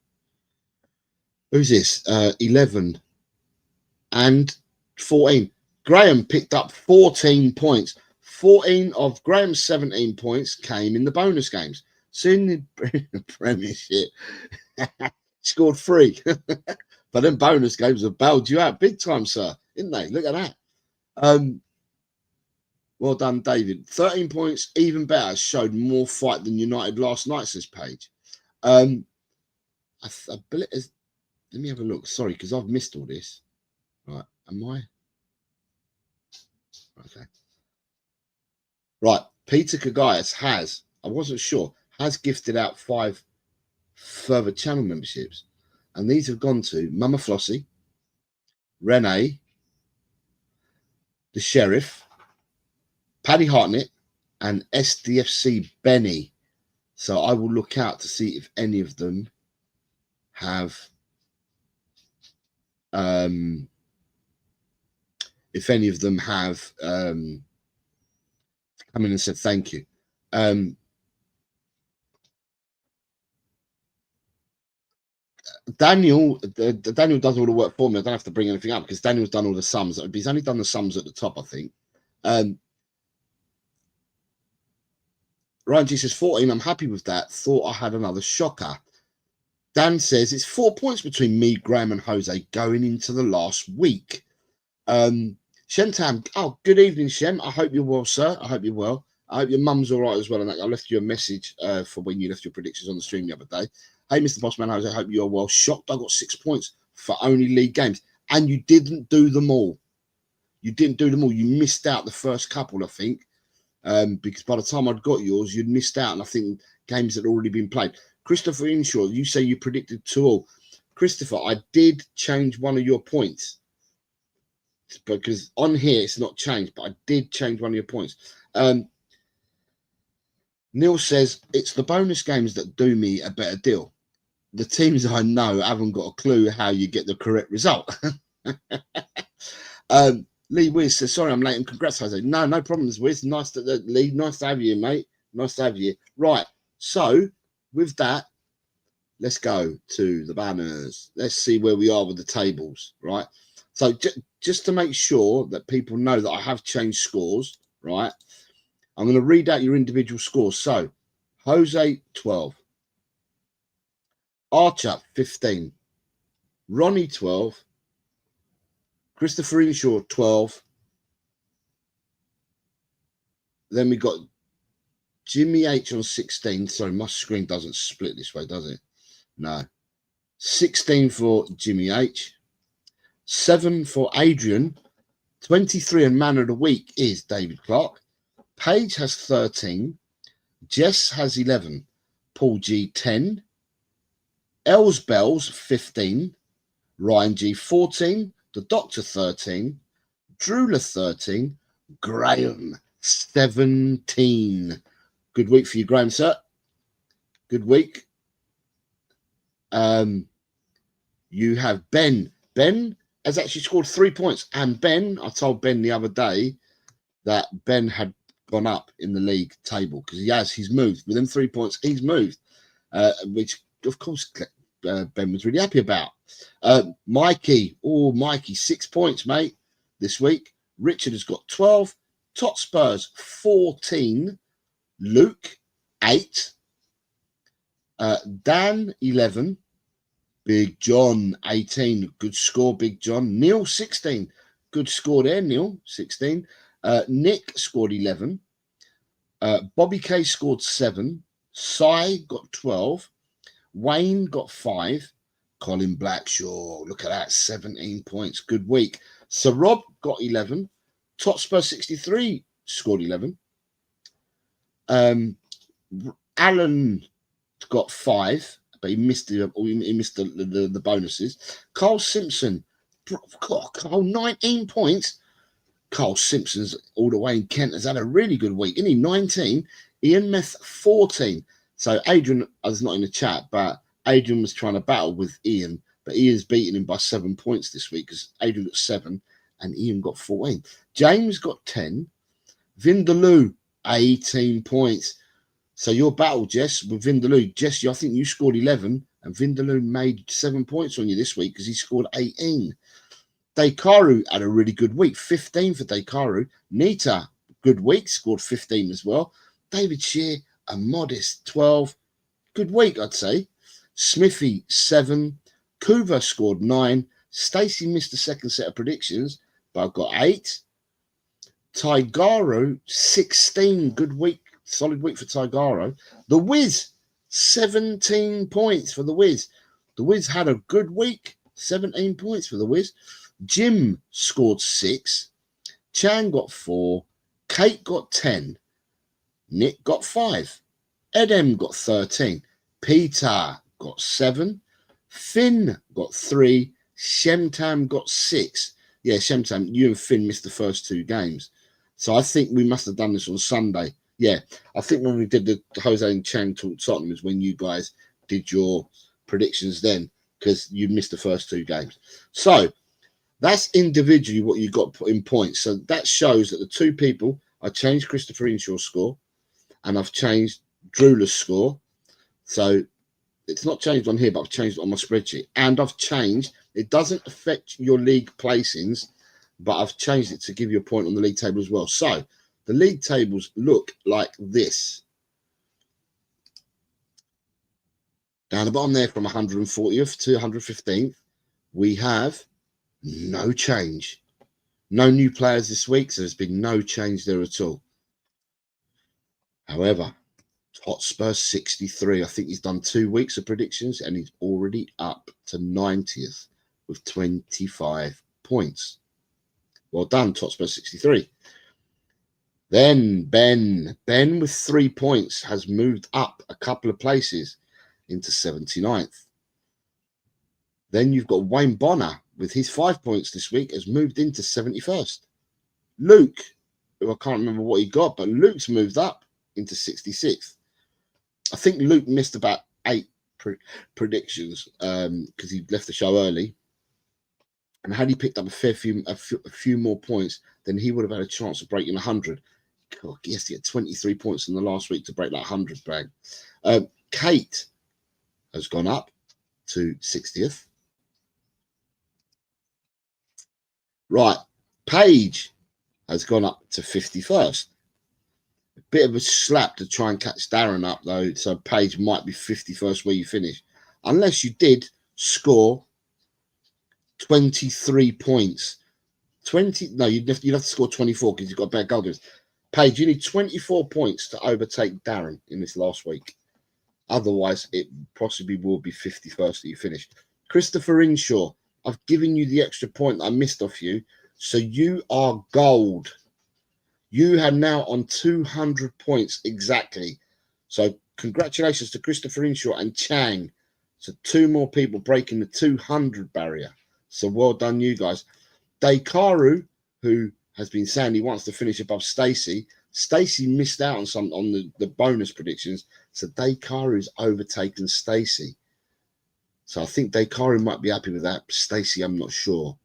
Speaker 2: Who's this? 11 and 14. Graham picked up 14 points. 14 of Graham's 17 points came in the bonus games. So in the Premiership, scored 3. But then bonus games have bailed you out big time, sir, didn't they? Look at that. Well done, David. 13 points, even better. Showed more fight than United last night, says Paige. Let me have a look. Sorry, because I've missed all this. Right, am I? Okay. Right, Peter Kagaias has, I wasn't sure, has gifted out 5 further channel memberships. And these have gone to Mama Flossie, Renee, the Sheriff, Paddy Hartnett, and SDFC Benny. So I will look out to see if any of them have come in and said thank you. Daniel does all the work for me. I don't have to bring anything up because Daniel's done all the sums. He's only done the sums at the top, I think. Ryan G says 14. I'm happy with that. Thought I had another shocker. Dan says it's 4 points between me, Graham, and Jose going into the last week. Shentam, oh, good evening, Shem. I hope you're well, sir. I hope you're well. I hope your mum's all right as well. And I left you a message for when you left your predictions on the stream the other day. Hey, Mr. Bossman, Jose, I hope you're well. Shocked I got 6 points for only league games. And you didn't do them all. You didn't do them all. You missed out the first couple, I think. Because by the time I'd got yours, you'd missed out. And I think games had already been played. Christopher Inshaw, you say you predicted 2-all. Christopher, I did change one of your points. Because on here, it's not changed. But I did change one of your points. Neil says, it's the bonus games that do me a better deal. The teams I know haven't got a clue how you get the correct result. Lee Wiz says, sorry, I'm late and congrats, Jose. No problems, Wiz. Nice to Lee, nice to have you, mate. Nice to have you. Right. So with that, let's go to the banners. Let's see where we are with the tables, right? So just to make sure that people know that I have changed scores, right? I'm going to read out your individual scores. So Jose, 12. Archer, 15. Ronnie, 12. Christopher Inshaw, 12. Then we got Jimmy H on 16. Sorry, my screen doesn't split this way, does it? No. 16 for Jimmy H. 7 for Adrian. 23 and man of the week is David Clark. Paige has 13. Jess has 11. Paul G, 10. Els Bells, 15. Ryan G, 14. The Doctor, 13. Drula, 13. Graham, 17. Good week for you, Graham, sir. Good week. You have Ben. Ben has actually scored 3 points. And Ben, I told Ben the other day that Ben had gone up in the league table because he's moved. Within 3 points, he's moved, which, of course, Ben was really happy about. Mikey, 6 points, mate, this week. Richard has got 12. Tot Spurs, 14. Luke, 8. Dan, 11. Big John, 18. Good score, Big John. Neil, 16. Good score there, Neil, 16. Nick scored 11. Bobby K scored 7. Cy got 12. Wayne got 5. Colin Blackshaw, look at that, 17 points. Good week. Sir Rob got 11. Totspur 63 scored 11. Alan got 5, but he missed the bonuses. Carl Simpson, Carl, 19 points. Carl Simpson's all the way in Kent has had a really good week, isn't he? 19. Ian Meth, 14. So Adrian is not in the chat, but Adrian was trying to battle with Ian, but Ian's beaten him by 7 points this week because Adrian got 7 and Ian got 14. James got 10. Vindaloo, 18 points. So your battle, Jess, with Vindaloo. Jess, I think you scored 11 and Vindaloo made 7 points on you this week because he scored 18. Dekaru had a really good week, 15 for Dekaru. Nita, good week, scored 15 as well. David Shear, a modest 12. Good week, I'd say. Smithy, 7. Kuva scored 9. Stacey missed the second set of predictions, but I've got 8. Tigaro, 16. Good week. Solid week for Tigaro. The Wiz, 17 points for the Wiz. The Wiz had a good week. 17 points for the Wiz. Jim scored 6. Chan got 4. Kate got 10. Nick got 5. Edem got 13. Peter got 7. Finn got 3. Shemtam got 6. Yeah, Shemtam, you and Finn missed the first 2 games. So I think we must have done this on Sunday. Yeah, I think when we did the Jose and Chang talk Tottenham is when you guys did your predictions then, because you missed the first 2 games. So that's individually what you got put in points. So that shows that the 2 people, I changed Christopher Inshaw's score and I've changed Drewler's score. So it's not changed on here, but I've changed it on my spreadsheet. And I've changed, it doesn't affect your league placings, but I've changed it to give you a point on the league table as well. So the league tables look like this. Down the bottom there from 140th to 115th, we have no change. No new players this week, so there's been no change there at all. However, Hotspur 63, I think he's done 2 weeks of predictions and he's already up to 90th with 25 points. Well done, Hotspur 63. Then Ben with 3 points has moved up a couple of places into 79th. Then you've got Wayne Bonner with his 5 points this week has moved into 71st. Luke, who I can't remember what he got, but Luke's moved up into 66th. I think Luke missed about 8 predictions because he left the show early. And had he picked up a few more points, then he would have had a chance of breaking 100. God, yes, he had 23 points in the last week to break that 100 bag. Kate has gone up to 60th. Right, Paige has gone up to 51st. A bit of a slap to try and catch Darren up, though, so Paige might be 51st where you finish. Unless you did score 23 points. No, you'd have to score 24 because you've got better goal difference. Paige, you need 24 points to overtake Darren in this last week. Otherwise, it possibly will be 51st that you finish. Christopher Inshaw, I've given you the extra point that I missed off you, so you are gold. You are now on 200 points exactly. So congratulations to Christopher Inshaw and Chang. So 2 more people breaking the 200 barrier. So well done, you guys. Dekaru, who has been saying he wants to finish above Stacey. Stacey missed out on the bonus predictions. So Dekaru's overtaken Stacey. So I think Dekaru might be happy with that. Stacey, I'm not sure.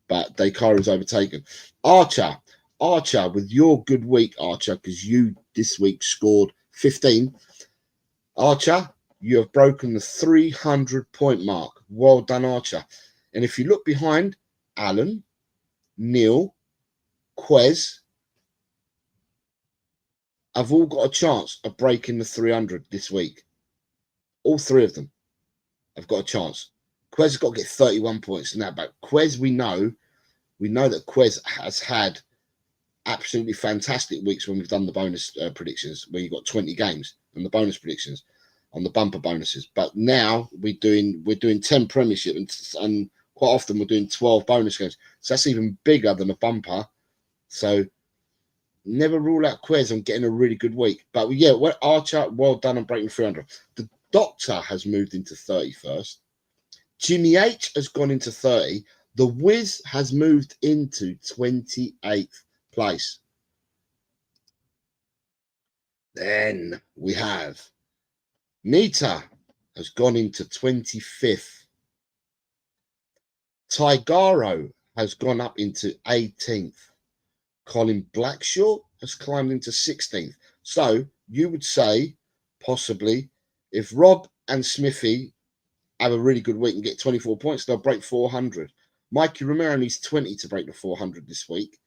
Speaker 2: But Dekaru's overtaken. Archer, with your good week, Archer, because you this week scored 15. Archer, you have broken the 300-point mark. Well done, Archer. And if you look behind, Alan, Neil, Quez have all got a chance of breaking the 300 this week. All 3 of them have got a chance. Quez has got to get 31 points now, but Quez, we know that Quez has had absolutely fantastic weeks when we've done the bonus predictions, where you got 20 games and the bonus predictions on the bumper bonuses. But now we're doing 10 Premiership and quite often we're doing 12 bonus games. So that's even bigger than a bumper. So never rule out Quez on getting a really good week. But yeah, Archer, well done on breaking 300. The Doctor has moved into 31st. Jimmy H has gone into 30. The Wiz has moved into 28th place. Then we have Nita has gone into 25th. Tigaro has gone up into 18th. Colin Blackshaw has climbed into 16th. So you would say possibly if Rob and Smithy have a really good week and get 24 points, they'll break 400. Mikey Romero needs 20 to break the 400 this week.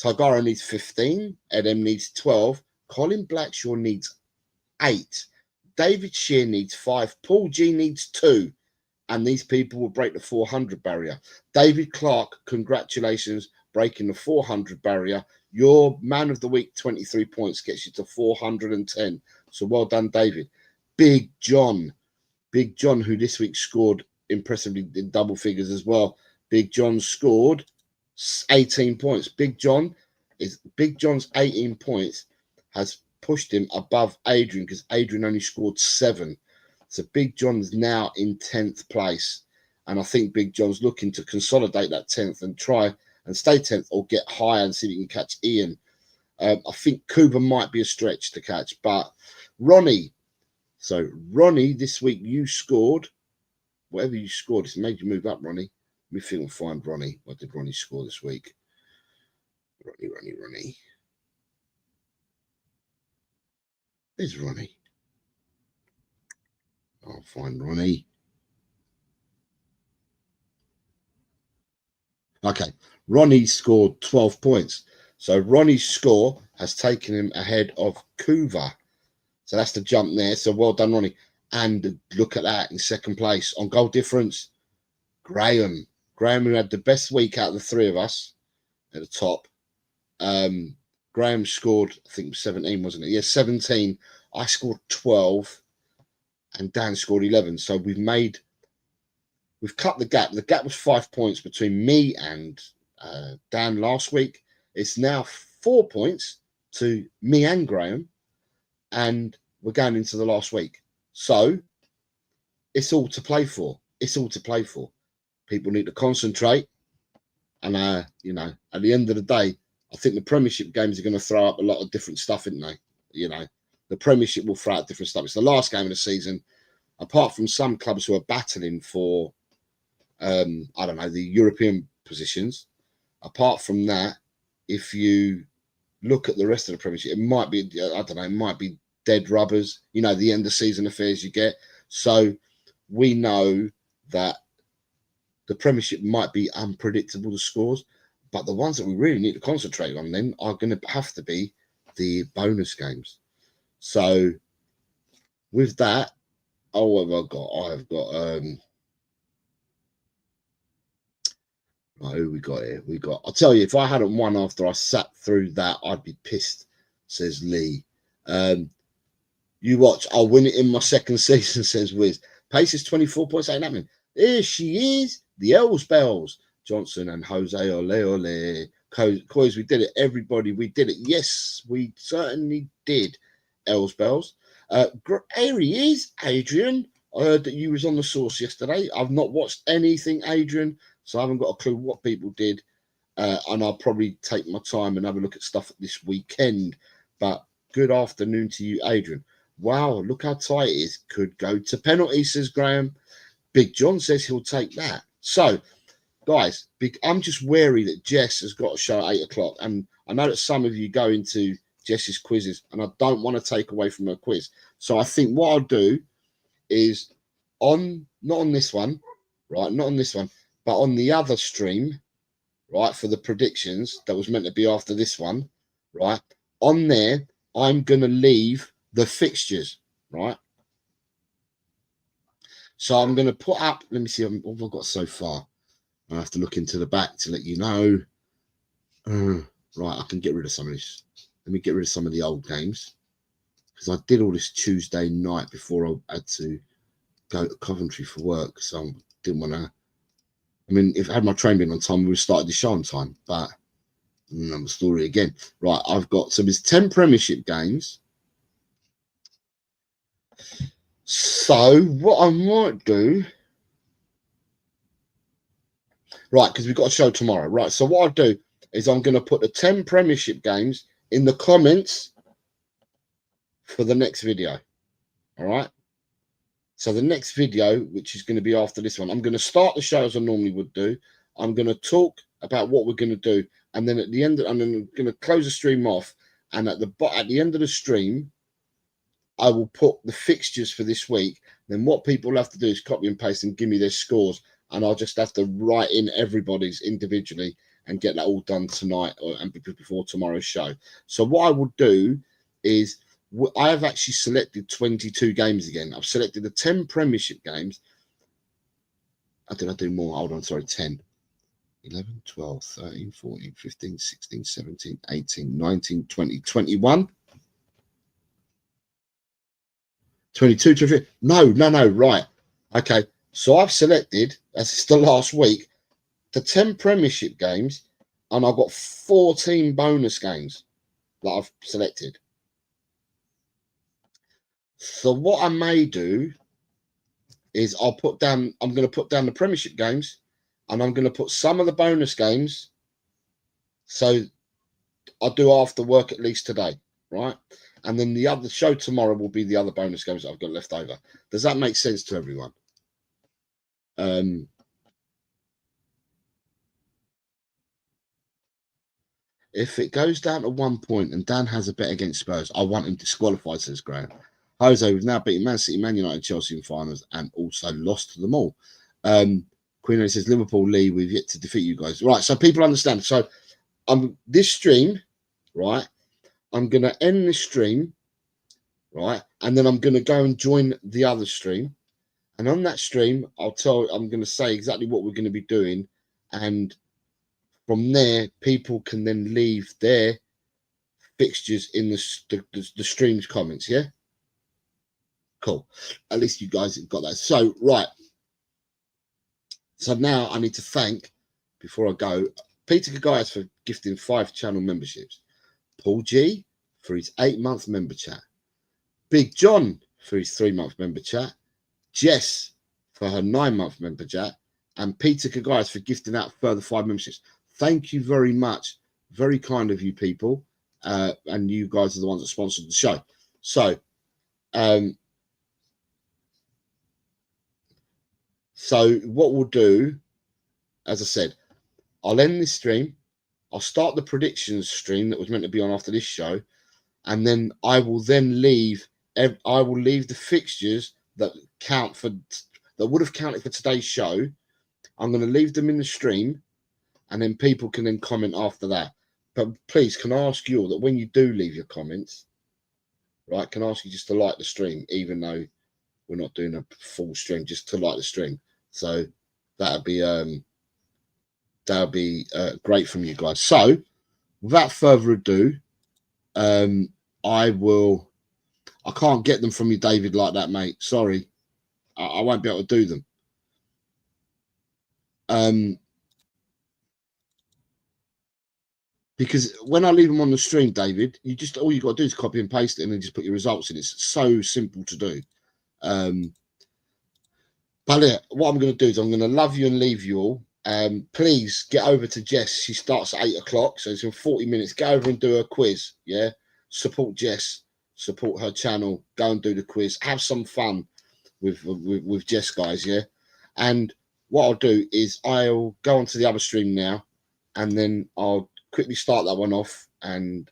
Speaker 2: Tigaro needs 15. Edem needs 12. Colin Blackshaw needs 8. David Shear needs 5. Paul G needs 2. And these people will break the 400 barrier. David Clark, congratulations, breaking the 400 barrier. Your man of the week, 23 points, gets you to 410. So well done, David. Big John, who this week scored impressively in double figures as well. Big John scored 18 points. Big John's 18 points has pushed him above Adrian because Adrian only scored 7. So Big John's now in 10th place. And I think Big John's looking to consolidate that 10th and try and stay 10th or get higher and see if he can catch Ian. I think Cooper might be a stretch to catch, but Ronnie. So Ronnie, this week you scored whatever you scored. It's made you move up, Ronnie. Let me see if I can find Ronnie. What did Ronnie score this week? Ronnie. There's Ronnie. I'll find Ronnie. Okay, Ronnie scored 12 points. So Ronnie's score has taken him ahead of Kuva. So that's the jump there. So well done, Ronnie. And look at that in second place on goal difference. Graham, who had the best week out of the three of us at the top. Graham scored, I think 17, wasn't it? Yeah, 17. I scored 12 and Dan scored 11. So we've cut the gap. The gap was 5 points between me and Dan last week. It's now 4 points to me and Graham, and we're going into the last week. So it's all to play for. People need to concentrate. And, you know, at the end of the day, I think the Premiership games are going to throw up a lot of different stuff, isn't they? You know, the Premiership will throw out different stuff. It's the last game of the season. Apart from some clubs who are battling for, I don't know, the European positions. Apart from that, if you look at the rest of the Premiership, it might be, I don't know, it might be dead rubbers, you know, the end of season affairs you get. So we know that the Premiership might be unpredictable, the scores, but the ones that we really need to concentrate on then are going to have to be the bonus games. So with that, oh, what have I got? I've got, right, who we got here? I'll tell you, if I hadn't won after I sat through that, I'd be pissed, says Lee. You watch, I'll win it in my second season, says Wiz. Pace is 24 points, ain't happening. There she is, the Els Bells. Johnson and Jose, ole. Coys, we did it. Everybody, we did it. Yes, we certainly did, Els Bells. Here he is, Adrian. I heard that you was on the source yesterday. I've not watched anything, Adrian, so I haven't got a clue what people did. And I'll probably take my time and have a look at stuff this weekend. But good afternoon to you, Adrian. Wow, look how tight it is. Could go to penalty, says Graham. Big John says he'll take that. So, guys, I'm just wary that Jess has got a show at 8 o'clock. And I know that some of you go into Jess's quizzes, and I don't want to take away from her quiz. So I think what I'll do is not on this one, right? Not on this one, but on the other stream, right? For the predictions that was meant to be after this one, right? On there, I'm going to leave the fixtures, right? So I'm going to put up, let me see what I've got so far. I have to look into the back to let you know. Right, I can get rid of some of this. Let me get rid of some of the old games, because I did all this Tuesday night before I had to go to Coventry for work. So I didn't want to. I mean, if I had my train been on time, we would have started the show on time. But another story again. Right, I've got, so there's 10 Premiership games. So what I might do, right, because we've got a show tomorrow, right? So what I'll do is I'm going to put the 10 Premiership games in the comments for the next video. All right. So the next video, which is going to be after this one, I'm going to start the show as I normally would do. I'm going to talk about what we're going to do, and then at the end, I'm going to close the stream off, and at the end of the stream, I will put the fixtures for this week. Then what people will have to do is copy and paste and give me their scores, and I'll just have to write in everybody's individually and get that all done tonight and before tomorrow's show. So what I will do is I have actually selected 22 games again. I've selected the 10 Premiership games. Did I do more? Hold on, sorry, 10. 11, 12, 13, 14, 15, 16, 17, 18, 19, 20, 21. 22, 23. No, right. Okay, so I've selected, as it's the last week, the 10 Premiership games, and I've got 14 bonus games that I've selected. So what I may do is I'm going to put down the Premiership games, and I'm going to put some of the bonus games. So I'll do after work at least today, right? And then the other show tomorrow will be the other bonus games that I've got left over. Does that make sense to everyone? If it goes down to 1 point and Dan has a bet against Spurs, I want him disqualified, says Graham. Jose, we've now beaten Man City, Man United, Chelsea in finals and also lost to them all. Queen says, Liverpool, Lee, we've yet to defeat you guys. Right, so people understand. So this stream, right, I'm going to end this stream, right, and then I'm going to go and join the other stream. And on that stream, I'm going to say exactly what we're going to be doing. And from there, people can then leave their fixtures in the stream's comments, yeah? Cool. At least you guys have got that. So, right. So now I need to thank, before I go, Peter Kagayas for gifting 5 channel memberships. Paul G for his 8-month member chat. Big John for his 3-month member chat. Jess for her 9-month member chat. And Peter Kagayas for gifting out further 5 memberships. Thank you very much. Very kind of you people. And you guys are the ones that sponsored the show. So, what we'll do, as I said, I'll end this stream. I'll start the predictions stream that was meant to be on after this show. And then I will then leave the fixtures that would have counted for today's show. I'm going to leave them in the stream. And then people can then comment after that. But please, can I ask you all that when you do leave your comments, right, can I ask you just to like the stream, even though we're not doing a full stream, just to like the stream. So that'll be great from you guys. So without further ado, I can't get them from you, David, like that, mate. Sorry. I won't be able to do them. Because when I leave them on the stream, David, all you got to do is copy and paste it and then just put your results in. It's so simple to do. But yeah, what I'm going to do is I'm going to love you and leave you all. Please get over to Jess. She starts at 8 o'clock, so it's in 40 minutes. Go over and do a quiz. Yeah, support Jess, support her channel. Go and do the quiz. Have some fun with Jess, guys. Yeah, and what I'll do is I'll go onto the other stream now, and then I'll quickly start that one off and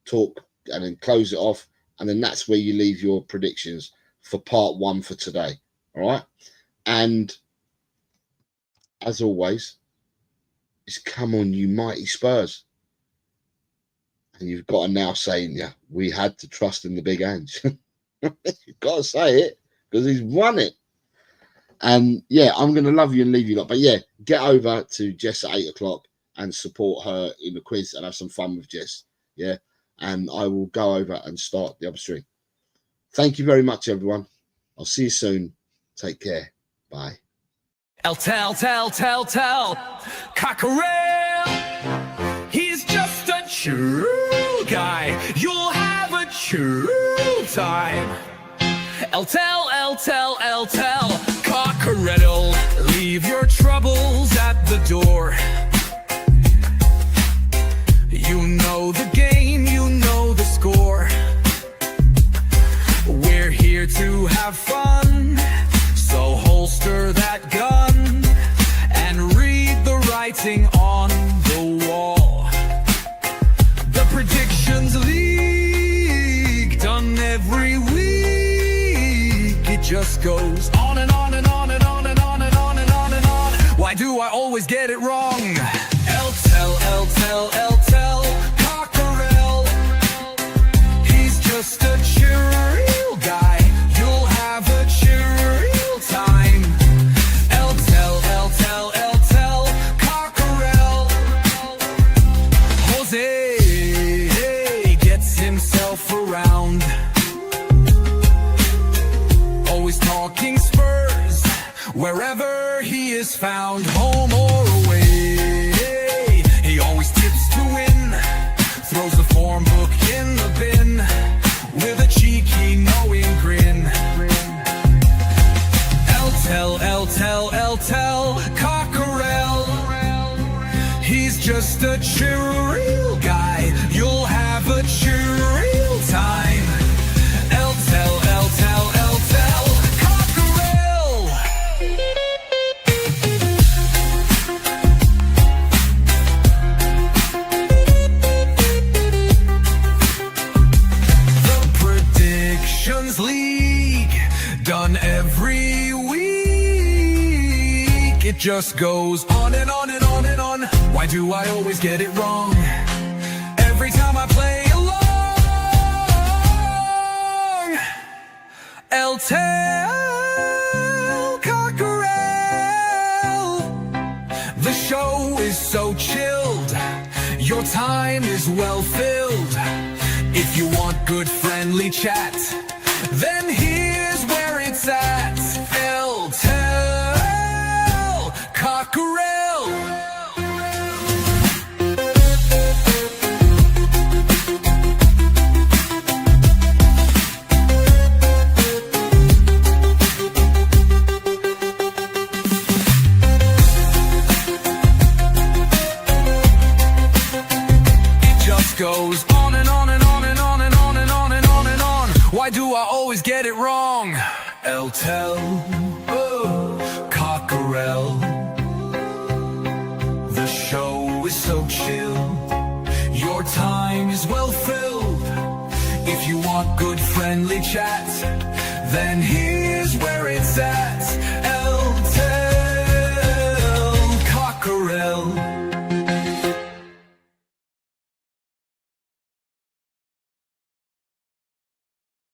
Speaker 2: talk and then close it off. And then that's where you leave your predictions for part 1 for today. All right. And as always, it's come on, you mighty Spurs. And you've got to now say, yeah, we had to trust in the big Ange. You've got to say it because he's won it. And yeah, I'm going to love you and leave you lot. But yeah, get over to Jess at 8 o'clock. And support her in the quiz and have some fun with Jess. Yeah. And I will go over and start the other stream. Thank you very much, everyone. I'll see you soon. Take care. Bye.
Speaker 1: Tell, Cockerel. He's just a true guy. You'll have a true time. Tell, Cockerel. Leave your troubles at the door. You know the game, you know the score. We're here to have fun, so holster that gun and read the writing on the wall. The Predictions League, done every week. It just goes on and on and on and on and on and on and on and on. Why do I always get it wrong? Tell, Cockerel. He's just a chill guy. You'll have a chill time. Tell, Cockerel. Jose gets himself around. Always talking Spurs, wherever he is found, home or away. Throws the form book in the bin with a cheeky knowing grin. Tell, Cockerel. He's He's just a chill guy. You'll have a chill time. El-tel, cockerel. The Predictions League, done every week. It just goes on and on and on and on. Why do I always get it wrong? Every time I play along. El-tel, cockerel. The show is so chilled. Your time is well filled. If you want good friendly chat, then here's where it's at. El-tel, cockerel. Goes on and on and on and on and on and on and on and on. Why do I always get it wrong? El-tel, cockerel. The show is so chill. Your time is well filled. If you want good friendly chat, then here's where it's at.